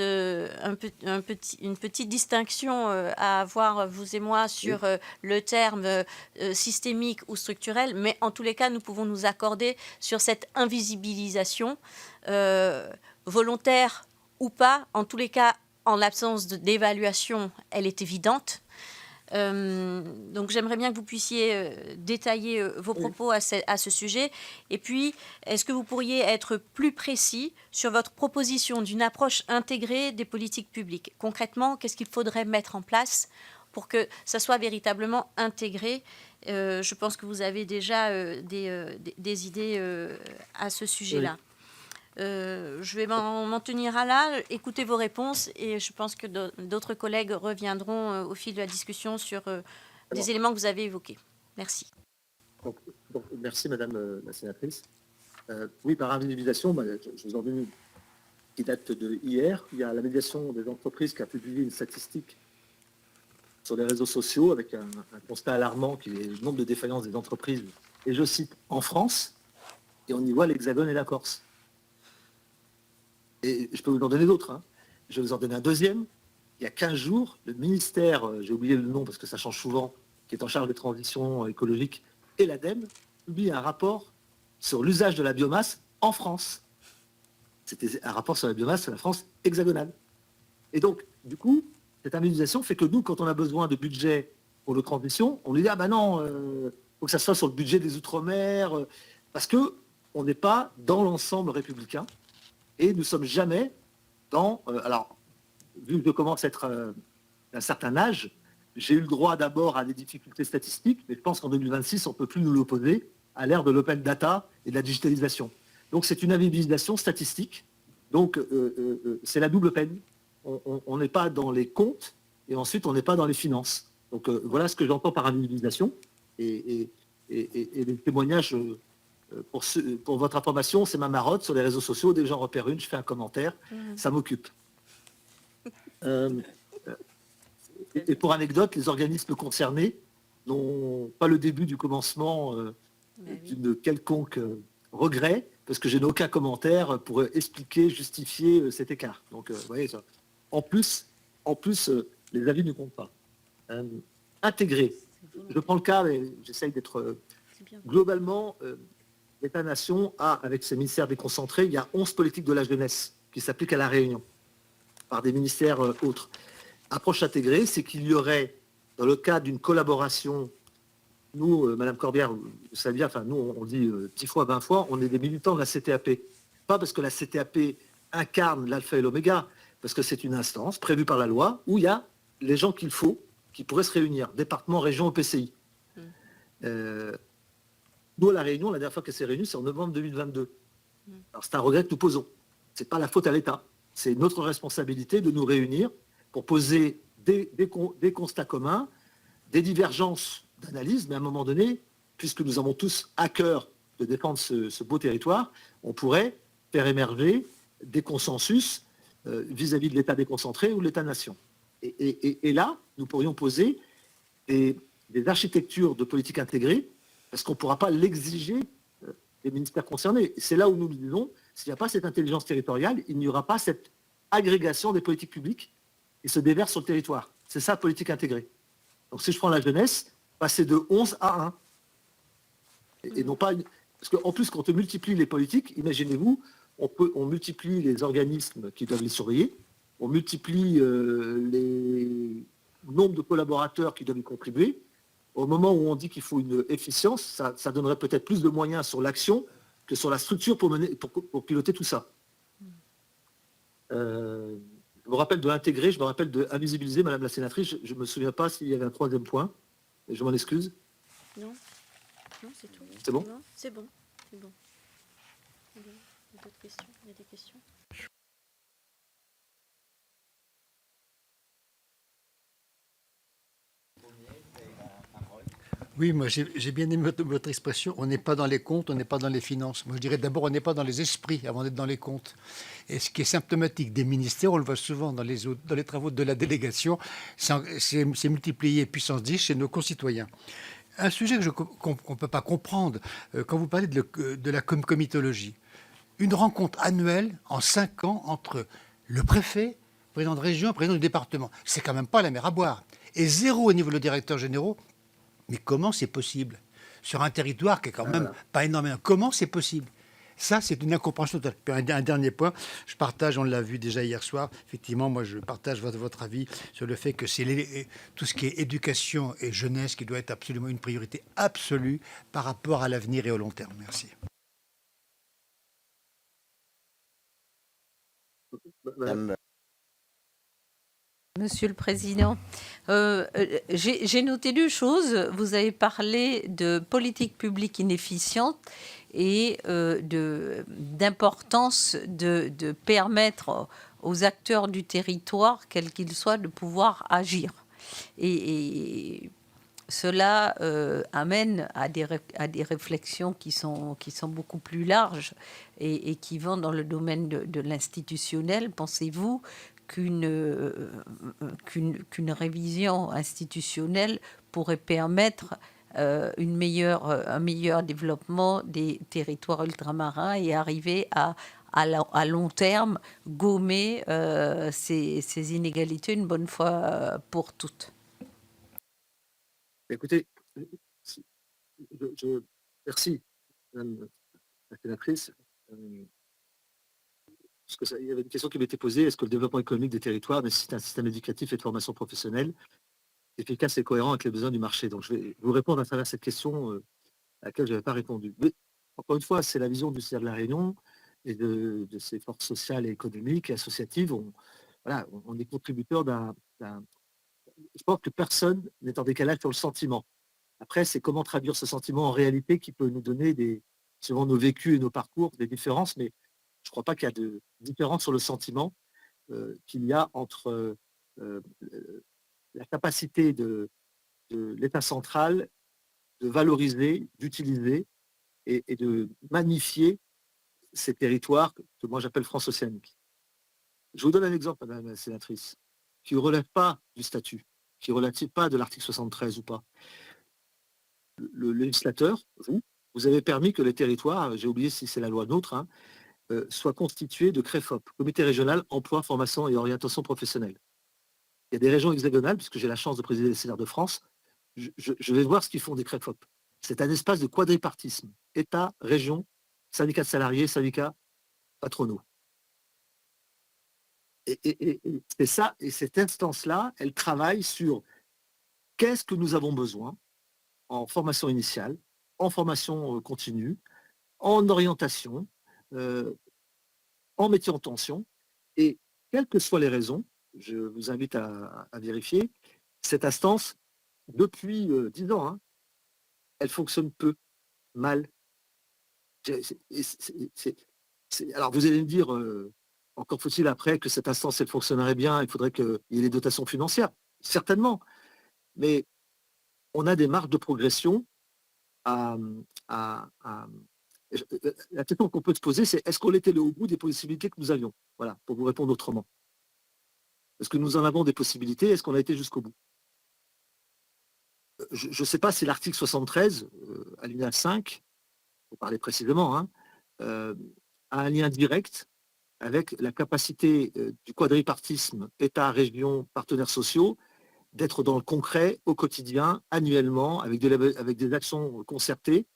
distinction à avoir, vous et moi, sur le terme systémique ou structurel, mais en tous les cas, nous pouvons nous accorder sur cette invisibilisation, volontaire ou pas, en tous les cas en l'absence d'évaluation, elle est évidente. Donc j'aimerais bien que vous puissiez détailler vos propos à ce sujet. Et puis, est-ce que vous pourriez être plus précis sur votre proposition d'une approche intégrée des politiques publiques? Concrètement, qu'est-ce qu'il faudrait mettre en place pour que ça soit véritablement intégré? Je pense que vous avez déjà des idées à ce sujet-là. Oui. Je vais m'en tenir à là, écouter vos réponses et je pense que d'autres collègues reviendront au fil de la discussion sur des éléments que vous avez évoqués. Merci. Donc, merci Madame la sénatrice. Oui, par invisibilisation, je vous en donne une qui date de hier. Il y a la médiation des entreprises qui a publié une statistique sur les réseaux sociaux avec un constat alarmant qui est le nombre de défaillances des entreprises, et je cite, en France, et on y voit l'Hexagone et la Corse. Et je peux vous en donner d'autres. Hein. Je vais vous en donner un deuxième. Il y a 15 jours, le ministère, j'ai oublié le nom parce que ça change souvent, qui est en charge des transitions écologiques, et l'ADEME, publie un rapport sur l'usage de la biomasse en France. C'était un rapport sur la biomasse sur la France hexagonale. Et donc, du coup, cette invisibilisation fait que nous, quand on a besoin de budget pour nos transitions, on lui dit « Ah ben non, faut que ça soit sur le budget des Outre-mer, parce qu'on n'est pas dans l'ensemble républicain. Et nous ne sommes jamais dans... alors, vu que je commence à être d'un certain âge, j'ai eu le droit d'abord à des difficultés statistiques, mais je pense qu'en 2026, on ne peut plus nous l'opposer à l'ère de l'open data et de la digitalisation. Donc, c'est une invisibilisation statistique. Donc, c'est la double peine. On n'est pas dans les comptes et ensuite, on n'est pas dans les finances. Donc, voilà ce que j'entends par invisibilisation. Et les témoignages... Pour votre information, c'est ma marotte sur les réseaux sociaux. Dès que j'en repère une, je fais un commentaire. Ça m'occupe. Et pour anecdote, les organismes concernés n'ont pas le début du commencement d'une quelconque regret, parce que je n'ai aucun commentaire pour expliquer, justifier cet écart. Donc, vous voyez ça. En plus, les avis ne comptent pas. Intégrer. Je prends le cas, mais j'essaye d'être... Globalement... l'État-nation a, avec ses ministères déconcentrés, il y a 11 politiques de la jeunesse qui s'appliquent à la Réunion par des ministères autres. Approche intégrée, c'est qu'il y aurait, dans le cadre d'une collaboration, nous, Madame Corbière, vous savez bien, enfin nous, on dit 10 fois, 20 fois, on est des militants de la CTAP. Pas parce que la CTAP incarne l'alpha et l'oméga, parce que c'est une instance prévue par la loi où il y a les gens qu'il faut, qui pourraient se réunir, département, région, EPCI. Nous, à La Réunion, la dernière fois qu'elle s'est réunie, c'est en novembre 2022. Alors, c'est un regret que nous posons. Ce n'est pas la faute à l'État. C'est notre responsabilité de nous réunir pour poser des constats communs, des divergences d'analyse, mais à un moment donné, puisque nous avons tous à cœur de défendre ce beau territoire, on pourrait faire émerger des consensus vis-à-vis de l'État déconcentré ou de l'État-nation. Et là, nous pourrions poser des architectures de politique intégrée, parce qu'on ne pourra pas l'exiger des ministères concernés. C'est là où nous disons, s'il n'y a pas cette intelligence territoriale, il n'y aura pas cette agrégation des politiques publiques qui se déverse sur le territoire. C'est ça, politique intégrée. Donc si je prends la jeunesse, passer de 11 à 1. Et non pas... Parce qu'en plus, quand on multiplie les politiques, imaginez-vous, on multiplie les organismes qui doivent les surveiller, on multiplie les nombres de collaborateurs qui doivent y contribuer. Au moment où on dit qu'il faut une efficience, ça donnerait peut-être plus de moyens sur l'action que sur la structure pour piloter tout ça. Je me rappelle de l'intégrer, je me rappelle de invisibiliser, Madame la sénatrice. Je ne me souviens pas s'il y avait un troisième point, et je m'en excuse. Non, c'est tout. C'est bon ? C'est bon. Il y a d'autres questions ? Il y a des questions ? Oui, moi j'ai bien aimé votre expression. On n'est pas dans les comptes, on n'est pas dans les finances. Moi je dirais d'abord on n'est pas dans les esprits avant d'être dans les comptes. Et ce qui est symptomatique des ministères, on le voit souvent dans les travaux de la délégation, c'est multiplié puissance 10 chez nos concitoyens. Un sujet qu'on ne peut pas comprendre quand vous parlez de la comitologie. Une rencontre annuelle en 5 ans entre le préfet, président de région, président du département. C'est quand même pas la mer à boire. Et 0 au niveau des directeurs généraux. Mais comment c'est possible sur un territoire qui est quand même pas énormément? Comment c'est possible? Ça, c'est une incompréhension totale. Puis un dernier point, je partage, on l'a vu déjà hier soir, effectivement, moi je partage votre avis sur le fait que c'est tout ce qui est éducation et jeunesse qui doit être absolument une priorité absolue par rapport à l'avenir et au long terme. Merci. Madame, Monsieur le Président, j'ai noté deux choses. Vous avez parlé de politique publique inefficiente et d'importance de permettre aux acteurs du territoire, quels qu'ils soient, de pouvoir agir. Et cela amène à des réflexions qui sont beaucoup plus larges et qui vont dans le domaine de l'institutionnel. Pensez-vous qu'une révision institutionnelle pourrait permettre un meilleur développement des territoires ultramarins et arriver à long terme gommer ces inégalités une bonne fois pour toutes? Écoutez, merci, Madame la sénatrice. Parce que il y avait une question qui m'était posée, est-ce que le développement économique des territoires nécessite un système éducatif et de formation professionnelle efficace et cohérent avec les besoins du marché? Donc, je vais vous répondre à travers cette question à laquelle je n'avais pas répondu. Mais, encore une fois, c'est la vision du CIR de la Réunion et de ses forces sociales et économiques et associatives. On est contributeur je pense que personne n'est en décalage sur le sentiment. Après, c'est comment traduire ce sentiment en réalité qui peut nous donner, selon nos vécus et nos parcours, des différences, mais je ne crois pas qu'il y a de différence sur le sentiment qu'il y a entre la capacité de l'État central de valoriser, d'utiliser et de magnifier ces territoires que moi j'appelle France océanique. Je vous donne un exemple, Madame la sénatrice, qui ne relève pas du statut, qui ne relève pas de l'article 73 ou pas. Le législateur, vous avez permis que les territoires, j'ai oublié si c'est la loi NOTRe, soient constitués de CREFOP, Comité régional emploi, formation et orientation professionnelle. Il y a des régions hexagonales, puisque j'ai la chance de présider les CNR de France, je vais voir ce qu'ils font des CREFOP. C'est un espace de quadripartisme, État, région, syndicats de salariés, syndicats patronaux. Et c'est ça, et cette instance-là, elle travaille sur qu'est-ce que nous avons besoin en formation initiale, en formation continue, en orientation, en métier en tension, et quelles que soient les raisons, je vous invite à vérifier, cette instance, depuis 10 ans, elle fonctionne peu, mal. Alors vous allez me dire, encore faut-il après que cette instance, elle fonctionnerait bien, il faudrait qu'il y ait des dotations financières, certainement, mais on a des marges de progression la question qu'on peut se poser, c'est est-ce qu'on était au bout des possibilités que nous avions? Voilà, pour vous répondre autrement. Est-ce que nous en avons des possibilités? Est-ce qu'on a été jusqu'au bout? Je ne sais pas si l'article 73, alinéa 5, pour parler précisément, a un lien direct avec la capacité du quadripartisme État, région, partenaires sociaux, d'être dans le concret, au quotidien, annuellement, avec des actions concertées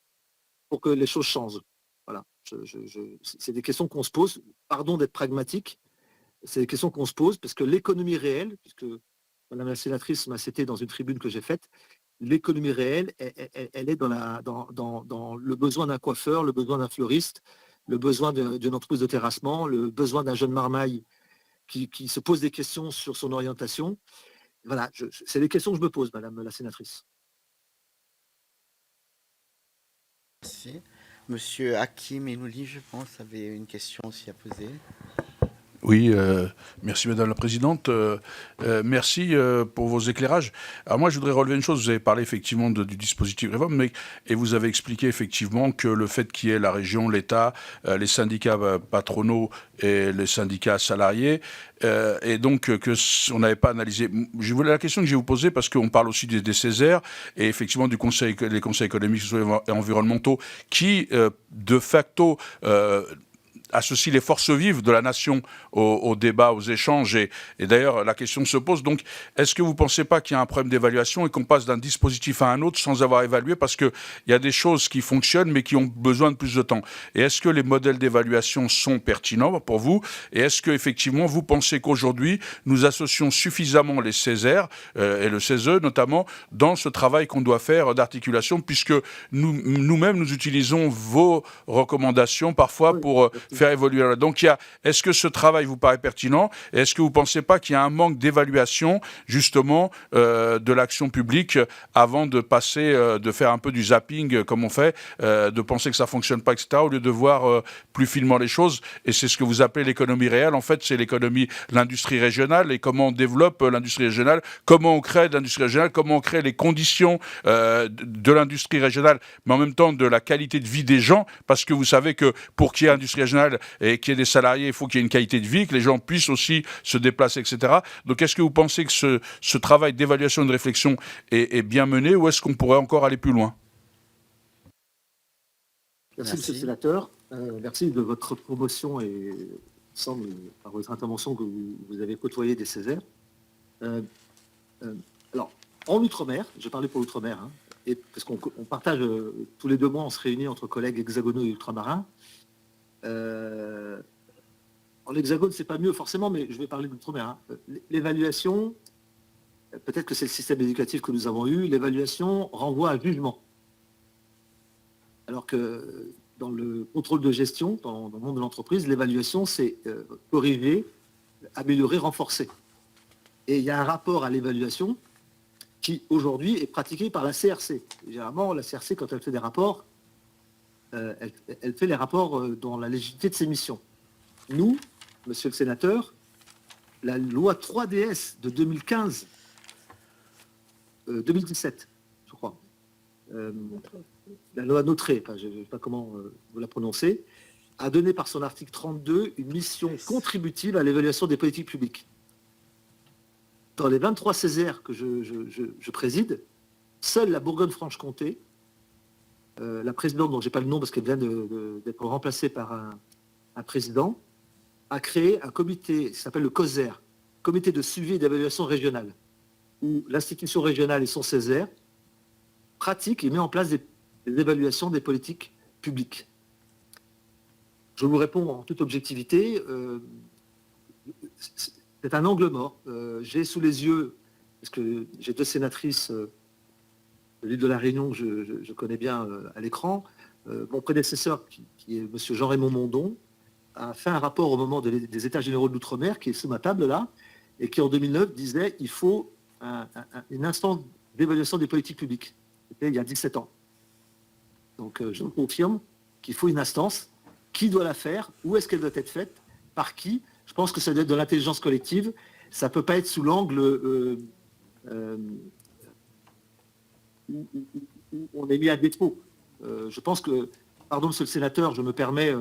pour que les choses changent. Voilà. C'est des questions qu'on se pose. Pardon d'être pragmatique. C'est des questions qu'on se pose parce que l'économie réelle, puisque Madame la sénatrice m'a cité dans une tribune que j'ai faite, l'économie réelle, elle est dans le besoin d'un coiffeur, le besoin d'un fleuriste, le besoin d'une entreprise de terrassement, le besoin d'un jeune marmaille qui se pose des questions sur son orientation. Voilà, c'est des questions que je me pose, Madame la sénatrice. merci. Monsieur Hakim Enouli, je pense, avait une question aussi à poser. Oui, merci Madame la Présidente. Merci pour vos éclairages. Alors moi, je voudrais relever une chose. Vous avez parlé effectivement du dispositif Réforme, et vous avez expliqué effectivement que le fait qu'il y ait la région, l'État, les syndicats patronaux et les syndicats salariés, et donc que on n'avait pas analysé. La question que je vais vous poser, parce qu'on parle aussi des Césaires, et effectivement des conseils économiques, sociaux et environnementaux, qui de facto associe les forces vives de la nation au débat, aux échanges. Et d'ailleurs, la question se pose. Donc, est-ce que vous ne pensez pas qu'il y a un problème d'évaluation et qu'on passe d'un dispositif à un autre sans avoir évalué, parce qu'il y a des choses qui fonctionnent mais qui ont besoin de plus de temps? Et est-ce que les modèles d'évaluation sont pertinents pour vous? Et est-ce que effectivement vous pensez qu'aujourd'hui, nous associons suffisamment les Césaires et le CESE notamment dans ce travail qu'on doit faire d'articulation, puisque nous-mêmes, nous utilisons vos recommandations parfois pour faire évoluer. Donc, est-ce que ce travail vous paraît pertinent? Et est-ce que vous ne pensez pas qu'il y a un manque d'évaluation, justement, de l'action publique avant de passer, de faire un peu du zapping comme on fait, de penser que ça ne fonctionne pas, etc., au lieu de voir plus finement les choses? Et c'est ce que vous appelez l'économie réelle. En fait, c'est l'industrie régionale, et comment on développe l'industrie régionale, comment on crée de l'industrie régionale, comment on crée les conditions de l'industrie régionale, mais en même temps de la qualité de vie des gens, parce que vous savez que pour qu'il y ait industrie régionale et qu'il y ait des salariés, il faut qu'il y ait une qualité de vie, que les gens puissent aussi se déplacer, etc. Donc, est-ce que vous pensez que ce travail d'évaluation et de réflexion est bien mené, ou est-ce qu'on pourrait encore aller plus loin? Merci, Monsieur le sénateur. Merci de votre promotion, et il semble, par votre intervention, que vous avez côtoyé des Césaires. Alors, en Outre-mer, je parlais pour l'Outre-mer, hein, et parce qu'on partage tous les 2 mois, on se réunit entre collègues hexagonaux et ultramarins. En Hexagone, c'est pas mieux forcément, mais je vais parler de l'Outre-mer. Hein. L'évaluation, peut-être que c'est le système éducatif que nous avons eu, l'évaluation renvoie à jugement. Alors que dans le contrôle de gestion, dans le monde de l'entreprise, l'évaluation, c'est corriger, améliorer, renforcer. Et il y a un rapport à l'évaluation qui, aujourd'hui, est pratiqué par la CRC. Généralement, la CRC, quand elle fait des rapports, elle fait les rapports dans la légitimité de ses missions. Nous, monsieur le sénateur, la loi 3DS de 2017, je crois, la loi Notré, je ne sais pas comment vous la prononcez, a donné par son article 32 une mission contributive à l'évaluation des politiques publiques. Dans les 23 Césaires que je préside, seule la Bourgogne-Franche-Comté, la présidente, dont je n'ai pas le nom parce qu'elle vient d'être remplacée par un président, a créé un comité qui s'appelle le COSER, Comité de suivi et d'évaluation régionale, où l'institution régionale et son Césaire pratique et met en place des évaluations des politiques publiques. Je vous réponds en toute objectivité, c'est un angle mort. J'ai sous les yeux, parce que j'ai 2 sénatrices de l'île de la Réunion que je connais bien à l'écran, mon prédécesseur, qui est M. Jean-Raymond Mondon, a fait un rapport au moment des États généraux de l'Outre-mer, qui est sous ma table là, et qui en 2009 disait qu'il faut une instance d'évaluation des politiques publiques. C'était il y a 17 ans. Donc je vous confirme qu'il faut une instance. Qui doit la faire? Où est-ce qu'elle doit être faite? Par qui? Je pense que ça doit être de l'intelligence collective. Ça ne peut pas être sous l'angle où on est mis à défaut. Je pense que, pardon monsieur le sénateur, je me permets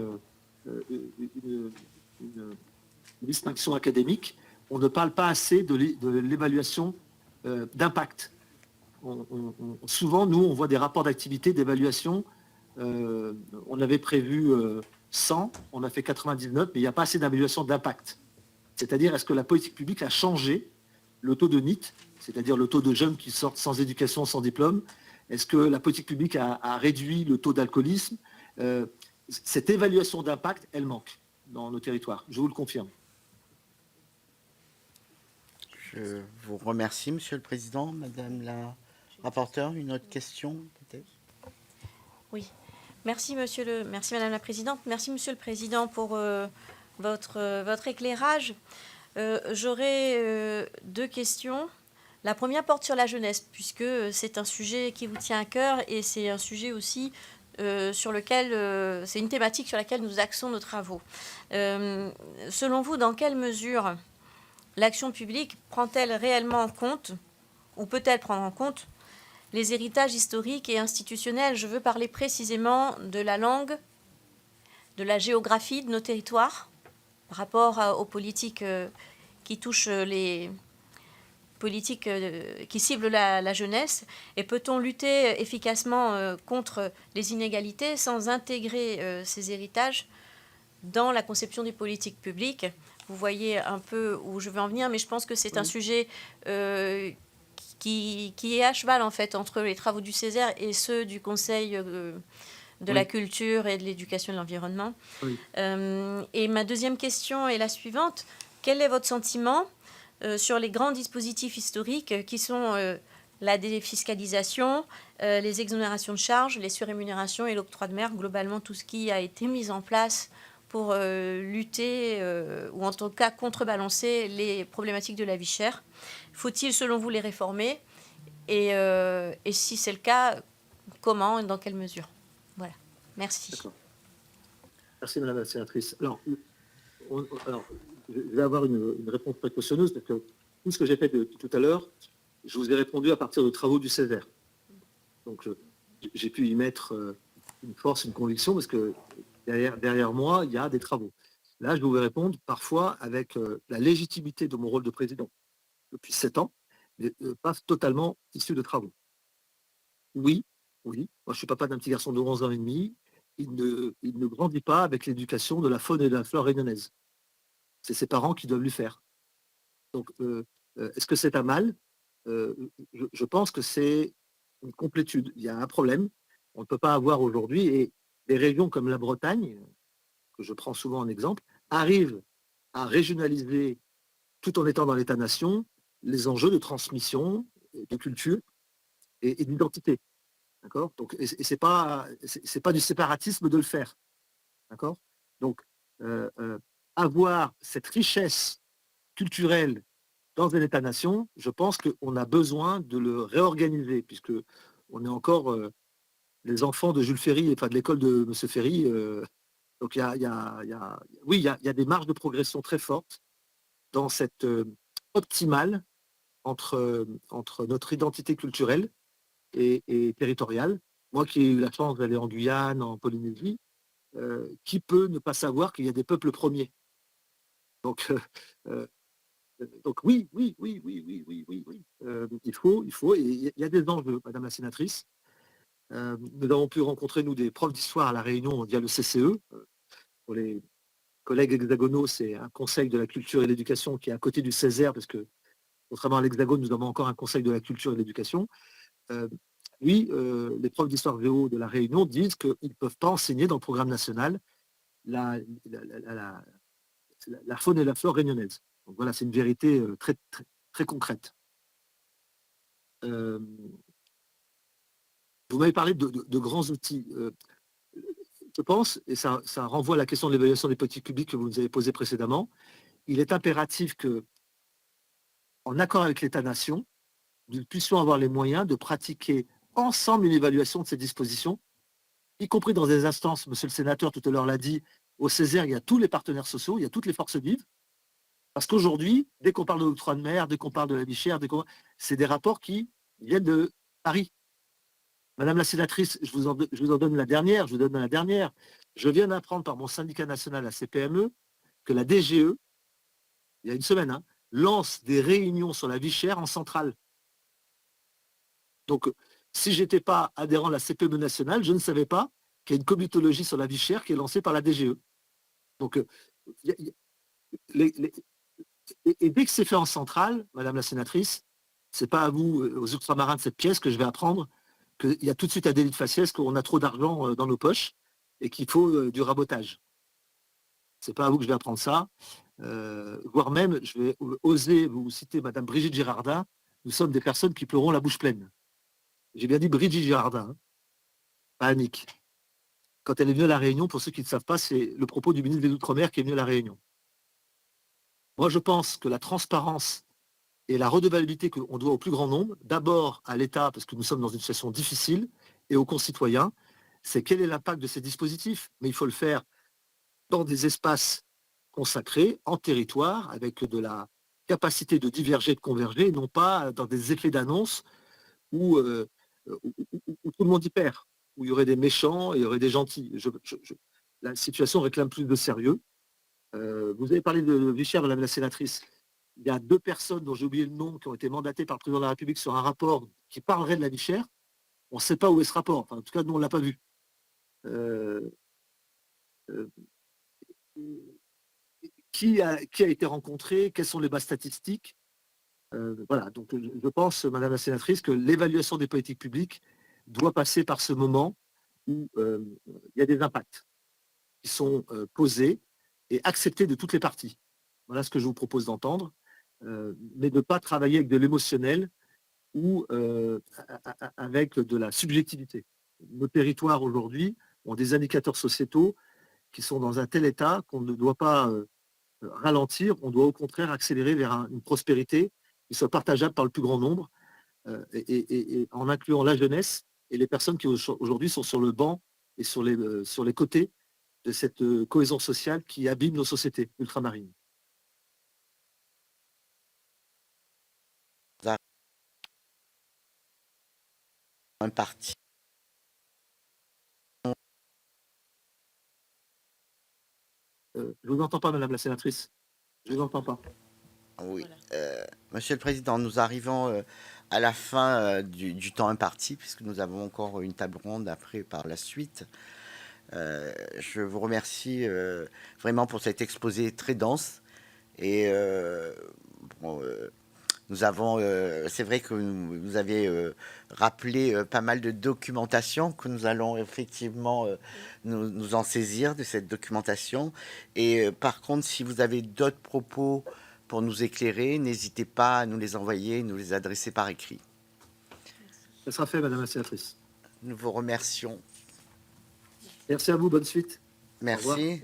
une distinction académique, on ne parle pas assez de l'évaluation d'impact. Souvent, nous, on voit des rapports d'activité, d'évaluation, on avait prévu 100, on a fait 99, mais il n'y a pas assez d'évaluation d'impact. C'est-à-dire, est-ce que la politique publique a changé le taux de NEET, c'est-à-dire le taux de jeunes qui sortent sans éducation, sans diplôme? Est-ce que la politique publique a réduit le taux d'alcoolisme? Cette évaluation d'impact, elle manque dans nos territoires, je vous le confirme. Je vous remercie, Monsieur le Président. Madame la rapporteure, une autre question, peut-être? Oui. Merci, merci Madame la Présidente. Merci, Monsieur le Président, pour votre éclairage. J'aurais 2 questions. La première porte sur la jeunesse, puisque c'est un sujet qui vous tient à cœur et c'est un sujet aussi sur lequel, c'est une thématique sur laquelle nous axons nos travaux. Selon vous, dans quelle mesure l'action publique prend-elle réellement en compte, ou peut-elle prendre en compte, les héritages historiques et institutionnels? Je veux parler précisément de la langue, de la géographie de nos territoires, par rapport aux politiques qui touchent les politiques qui ciblent la jeunesse. Et peut-on lutter efficacement contre les inégalités sans intégrer ces héritages dans la conception des politiques publiques. Vous voyez un peu où je veux en venir, mais je pense que c'est un sujet qui est à cheval en fait entre les travaux du Césaire et ceux du Conseil de la culture et de l'éducation et de l'environnement. Oui. Et ma deuxième question est la suivante. Quel est votre sentiment sur les grands dispositifs historiques qui sont la défiscalisation, les exonérations de charges, les surrémunérations et l'octroi de mer, globalement tout ce qui a été mis en place pour lutter ou en tout cas contrebalancer les problématiques de la vie chère. Faut-il selon vous les réformer et si c'est le cas, comment et dans quelle mesure? Voilà, merci. D'accord. Merci Madame la sénatrice. Alors, je vais avoir une réponse précautionneuse parce que tout ce que j'ai fait depuis tout à l'heure, je vous ai répondu à partir de travaux du Césaire. Donc, j'ai pu y mettre une force, une conviction, parce que derrière moi, il y a des travaux. Là, je vais vous répondre parfois avec la légitimité de mon rôle de président depuis 7 ans, mais pas totalement issu de travaux. Oui, oui. Moi, je suis papa d'un petit garçon de 11 ans et demi. Il ne grandit pas avec l'éducation de la faune et de la flore réunionnaise. C'est ses parents qui doivent lui faire. Donc, est-ce que c'est un mal? Je pense que c'est une complétude. Il y a un problème. On ne peut pas avoir aujourd'hui, et des régions comme la Bretagne, que je prends souvent en exemple, arrivent à régionaliser, tout en étant dans l'État-nation, les enjeux de transmission, de culture et d'identité. D'accord? Donc, et c'est pas du séparatisme de le faire. D'accord? Donc, avoir cette richesse culturelle dans un État-nation, je pense qu'on a besoin de le réorganiser, puisque on est encore les enfants de Jules Ferry, enfin de l'école de M. Ferry. Donc, oui, il y a des marges de progression très fortes dans cette optimale entre notre identité culturelle et territoriale. Moi qui ai eu la chance d'aller en Guyane, en Polynésie, qui peut ne pas savoir qu'il y a des peuples premiers? Donc, donc oui, oui, oui, oui, oui, oui, oui, oui. Il faut, et il y a des enjeux, Madame la sénatrice. Nous avons pu rencontrer, nous, des profs d'histoire à La Réunion via le CCE. Pour les collègues hexagonaux, c'est un conseil de la culture et de l'éducation qui est à côté du Césaire, parce que, contrairement à l'Hexagone, nous avons encore un conseil de la culture et de l'éducation. Oui, les profs d'histoire géo de La Réunion disent qu'ils ne peuvent pas enseigner dans le programme national la faune et la flore réunionnaise. Donc voilà, c'est une vérité très, très, très concrète. Vous m'avez parlé de grands outils. Je pense, et ça renvoie à la question de l'évaluation des politiques publiques que vous nous avez posée précédemment, il est impératif que, en accord avec l'État-nation, nous puissions avoir les moyens de pratiquer ensemble une évaluation de ces dispositions, y compris dans des instances, monsieur le sénateur tout à l'heure l'a dit, au Césaire, il y a tous les partenaires sociaux, il y a toutes les forces vives, parce qu'aujourd'hui, dès qu'on parle de l'octroi de mer, dès qu'on parle de la vie chère, c'est des rapports qui viennent de Paris. Madame la sénatrice, je vous en donne la dernière, je viens d'apprendre par mon syndicat national, la CPME, que la DGE, il y a une semaine, lance des réunions sur la vie chère en centrale. Donc, si je n'étais pas adhérent à la CPME nationale, je ne savais pas qu'il y a une comitologie sur la vie chère qui est lancée par la DGE. Donc, et dès que c'est fait en centrale, Madame la sénatrice, c'est pas à vous, aux ultramarins de cette pièce, que je vais apprendre qu'il y a tout de suite un délit de faciès, qu'on a trop d'argent dans nos poches et qu'il faut du rabotage. C'est pas à vous que je vais apprendre ça. Voire même, je vais oser vous citer Madame Brigitte Girardin. Nous sommes des personnes qui pleurons la bouche pleine. J'ai bien dit Brigitte Girardin, pas Annick. Quand elle est venue à La Réunion, pour ceux qui ne savent pas, c'est le propos du ministre des Outre-mer qui est venu à La Réunion. Moi, je pense que la transparence et la redevabilité qu'on doit au plus grand nombre, d'abord à l'État, parce que nous sommes dans une situation difficile, et aux concitoyens, c'est quel est l'impact de ces dispositifs. Mais il faut le faire dans des espaces consacrés, en territoire, avec de la capacité de diverger, de converger, et non pas dans des effets d'annonce où tout le monde y perd, où il y aurait des méchants et il y aurait des gentils. La situation réclame plus de sérieux. Vous avez parlé de vie chère, Madame la sénatrice. Il y a 2 personnes dont j'ai oublié le nom qui ont été mandatées par le président de la République sur un rapport qui parlerait de la vie chère. On ne sait pas où est ce rapport. Enfin, en tout cas, nous, on ne l'a pas vu. qui a été rencontré, quelles sont les bases statistiques. Voilà, donc je pense, Madame la sénatrice, que l'évaluation des politiques publiques doit passer par ce moment où il y a des impacts qui sont posés et acceptés de toutes les parties. Voilà ce que je vous propose d'entendre, mais de ne pas travailler avec de l'émotionnel ou avec de la subjectivité. Nos territoires aujourd'hui ont des indicateurs sociétaux qui sont dans un tel état qu'on ne doit pas ralentir, on doit au contraire accélérer vers une prospérité qui soit partageable par le plus grand nombre, et en incluant la jeunesse et les personnes qui aujourd'hui sont sur le banc et sur les côtés de cette cohésion sociale qui abîme nos sociétés ultramarines. Un parti. Je ne vous entends pas, Madame la sénatrice. Je ne vous entends pas. Oui. Voilà. Monsieur le Président, nous arrivons à la fin du temps imparti, puisque nous avons encore une table ronde après par la suite. Je vous remercie vraiment pour cet exposé très dense. Et bon, nous avons, c'est vrai que vous avez rappelé pas mal de documentation que nous allons effectivement nous en saisir de cette documentation. Et par contre, si vous avez d'autres propos pour nous éclairer, n'hésitez pas à nous les envoyer, nous les adresser par écrit. Ça sera fait, Madame la sénatrice. Nous vous remercions. Merci à vous, bonne suite. Au revoir. Merci.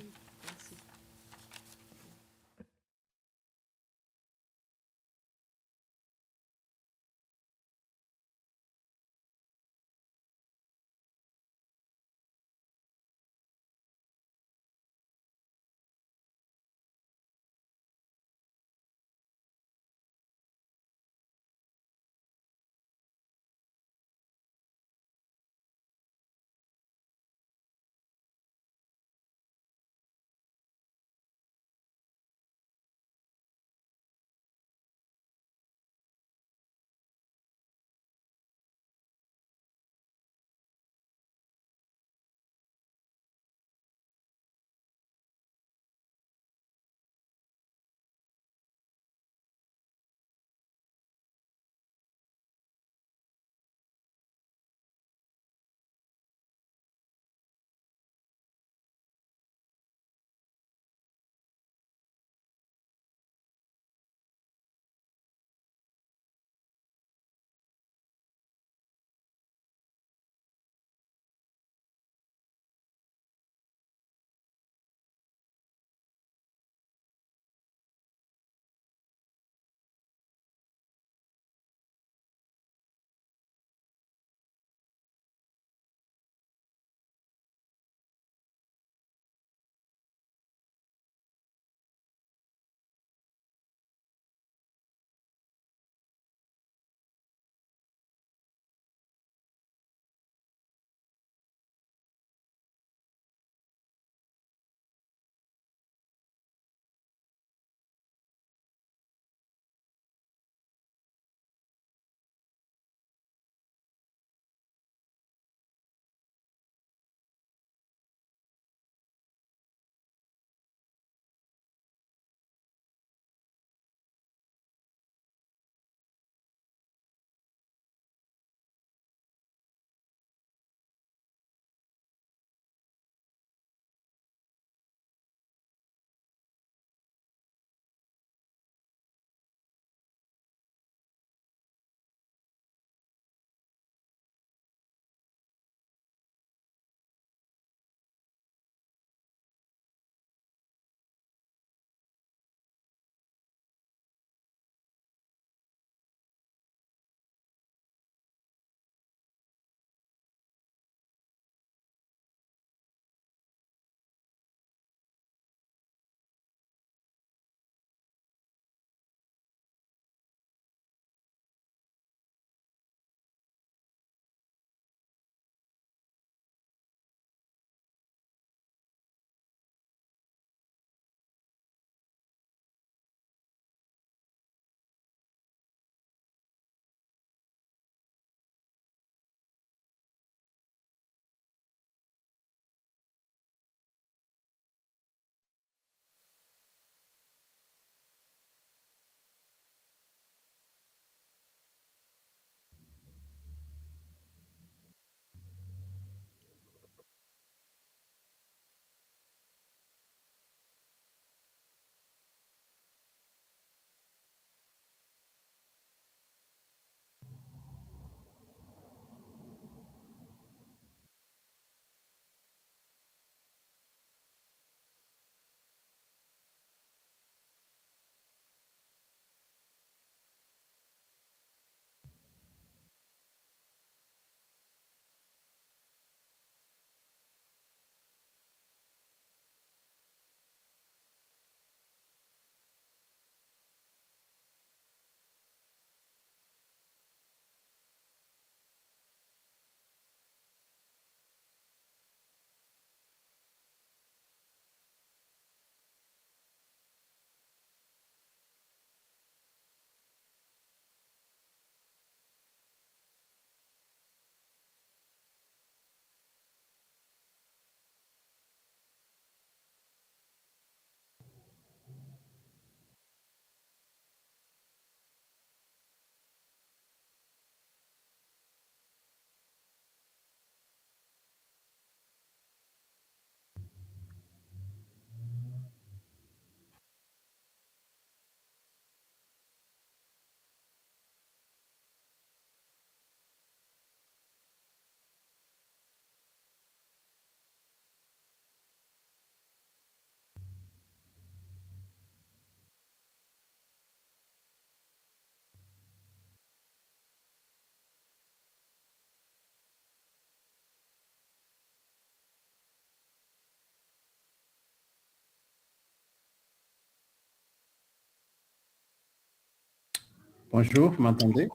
Bonjour, vous m'entendez?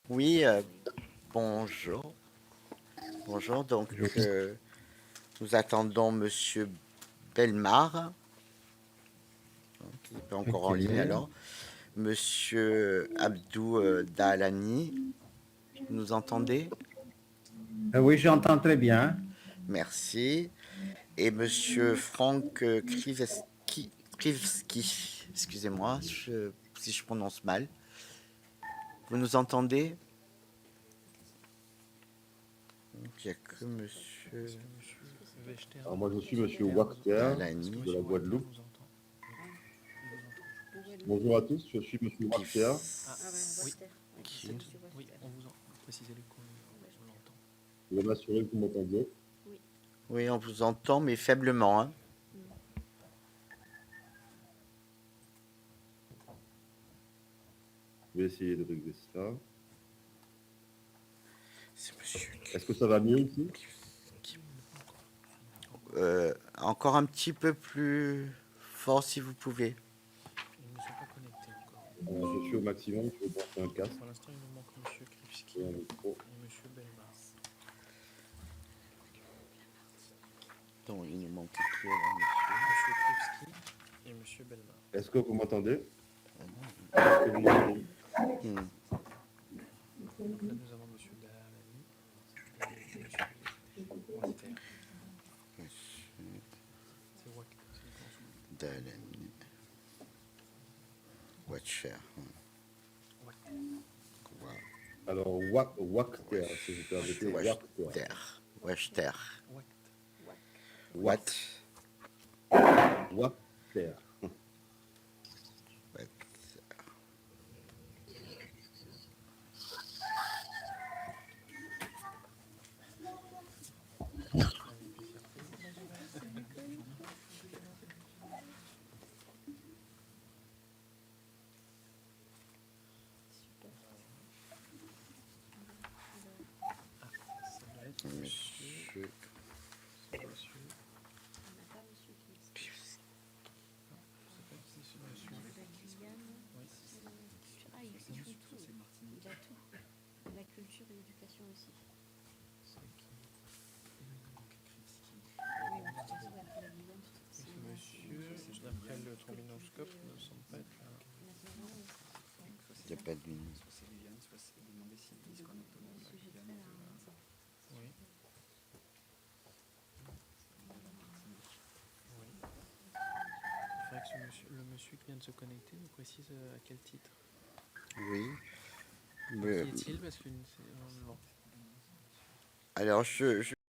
Oui, bonjour. Bonjour, donc Je- nous attendons Monsieur Belmar, qui n'est pas encore en Ok. ligne alors. Monsieur Abdou Daalani, vous nous entendez? Oui, j'entends très bien. Merci. Et Monsieur Franck Krivski, excusez-moi si je prononce mal. Vous nous entendez? Donc, il n'y a que Monsieur Alors moi, je suis Monsieur Wachter Daalani. de la Guadeloupe. Bonjour à tous, je suis Monsieur Wachter. Qui- Oui, on vous en précisez-le qu'on l'entend. Je vais m'assurer que vous m'entendez. Oui, on vous entend, mais faiblement, hein. Je vais essayer de régler ça. C'est Monsieur. Est-ce que ça va mieux ici? Encore un petit peu plus fort si vous pouvez. Ils ne sont pas connectés encore. Je suis au maximum, je vais porter un casque Pour l'instant, il nous manque Monsieur Krivski et un micro. et Monsieur Belmar. Donc, il nous manque qui alors, Monsieur Krivski et Monsieur Belmar. Est-ce que vous m'entendez? Est-ce que vous m'entendez? monsieur Là, nous avons Monsieur Daalani et Monsieur Wachter. C'est Wachter. Daalani. Watcher. Alors, Wachter, si vous permettez, Wachter. Wachter. Wacht. Wachter. Ça doit être Monsieur. Monsieur. La culture et l'éducation aussi. Monsieur, d'après le trombinoscope, ne semble pas être là. Il n'y a pas de ligne. Oui. Il faudrait que le monsieur qui vient de se connecter nous précise à quel titre. Oui. Qui est-il? Parce que bon. Alors, je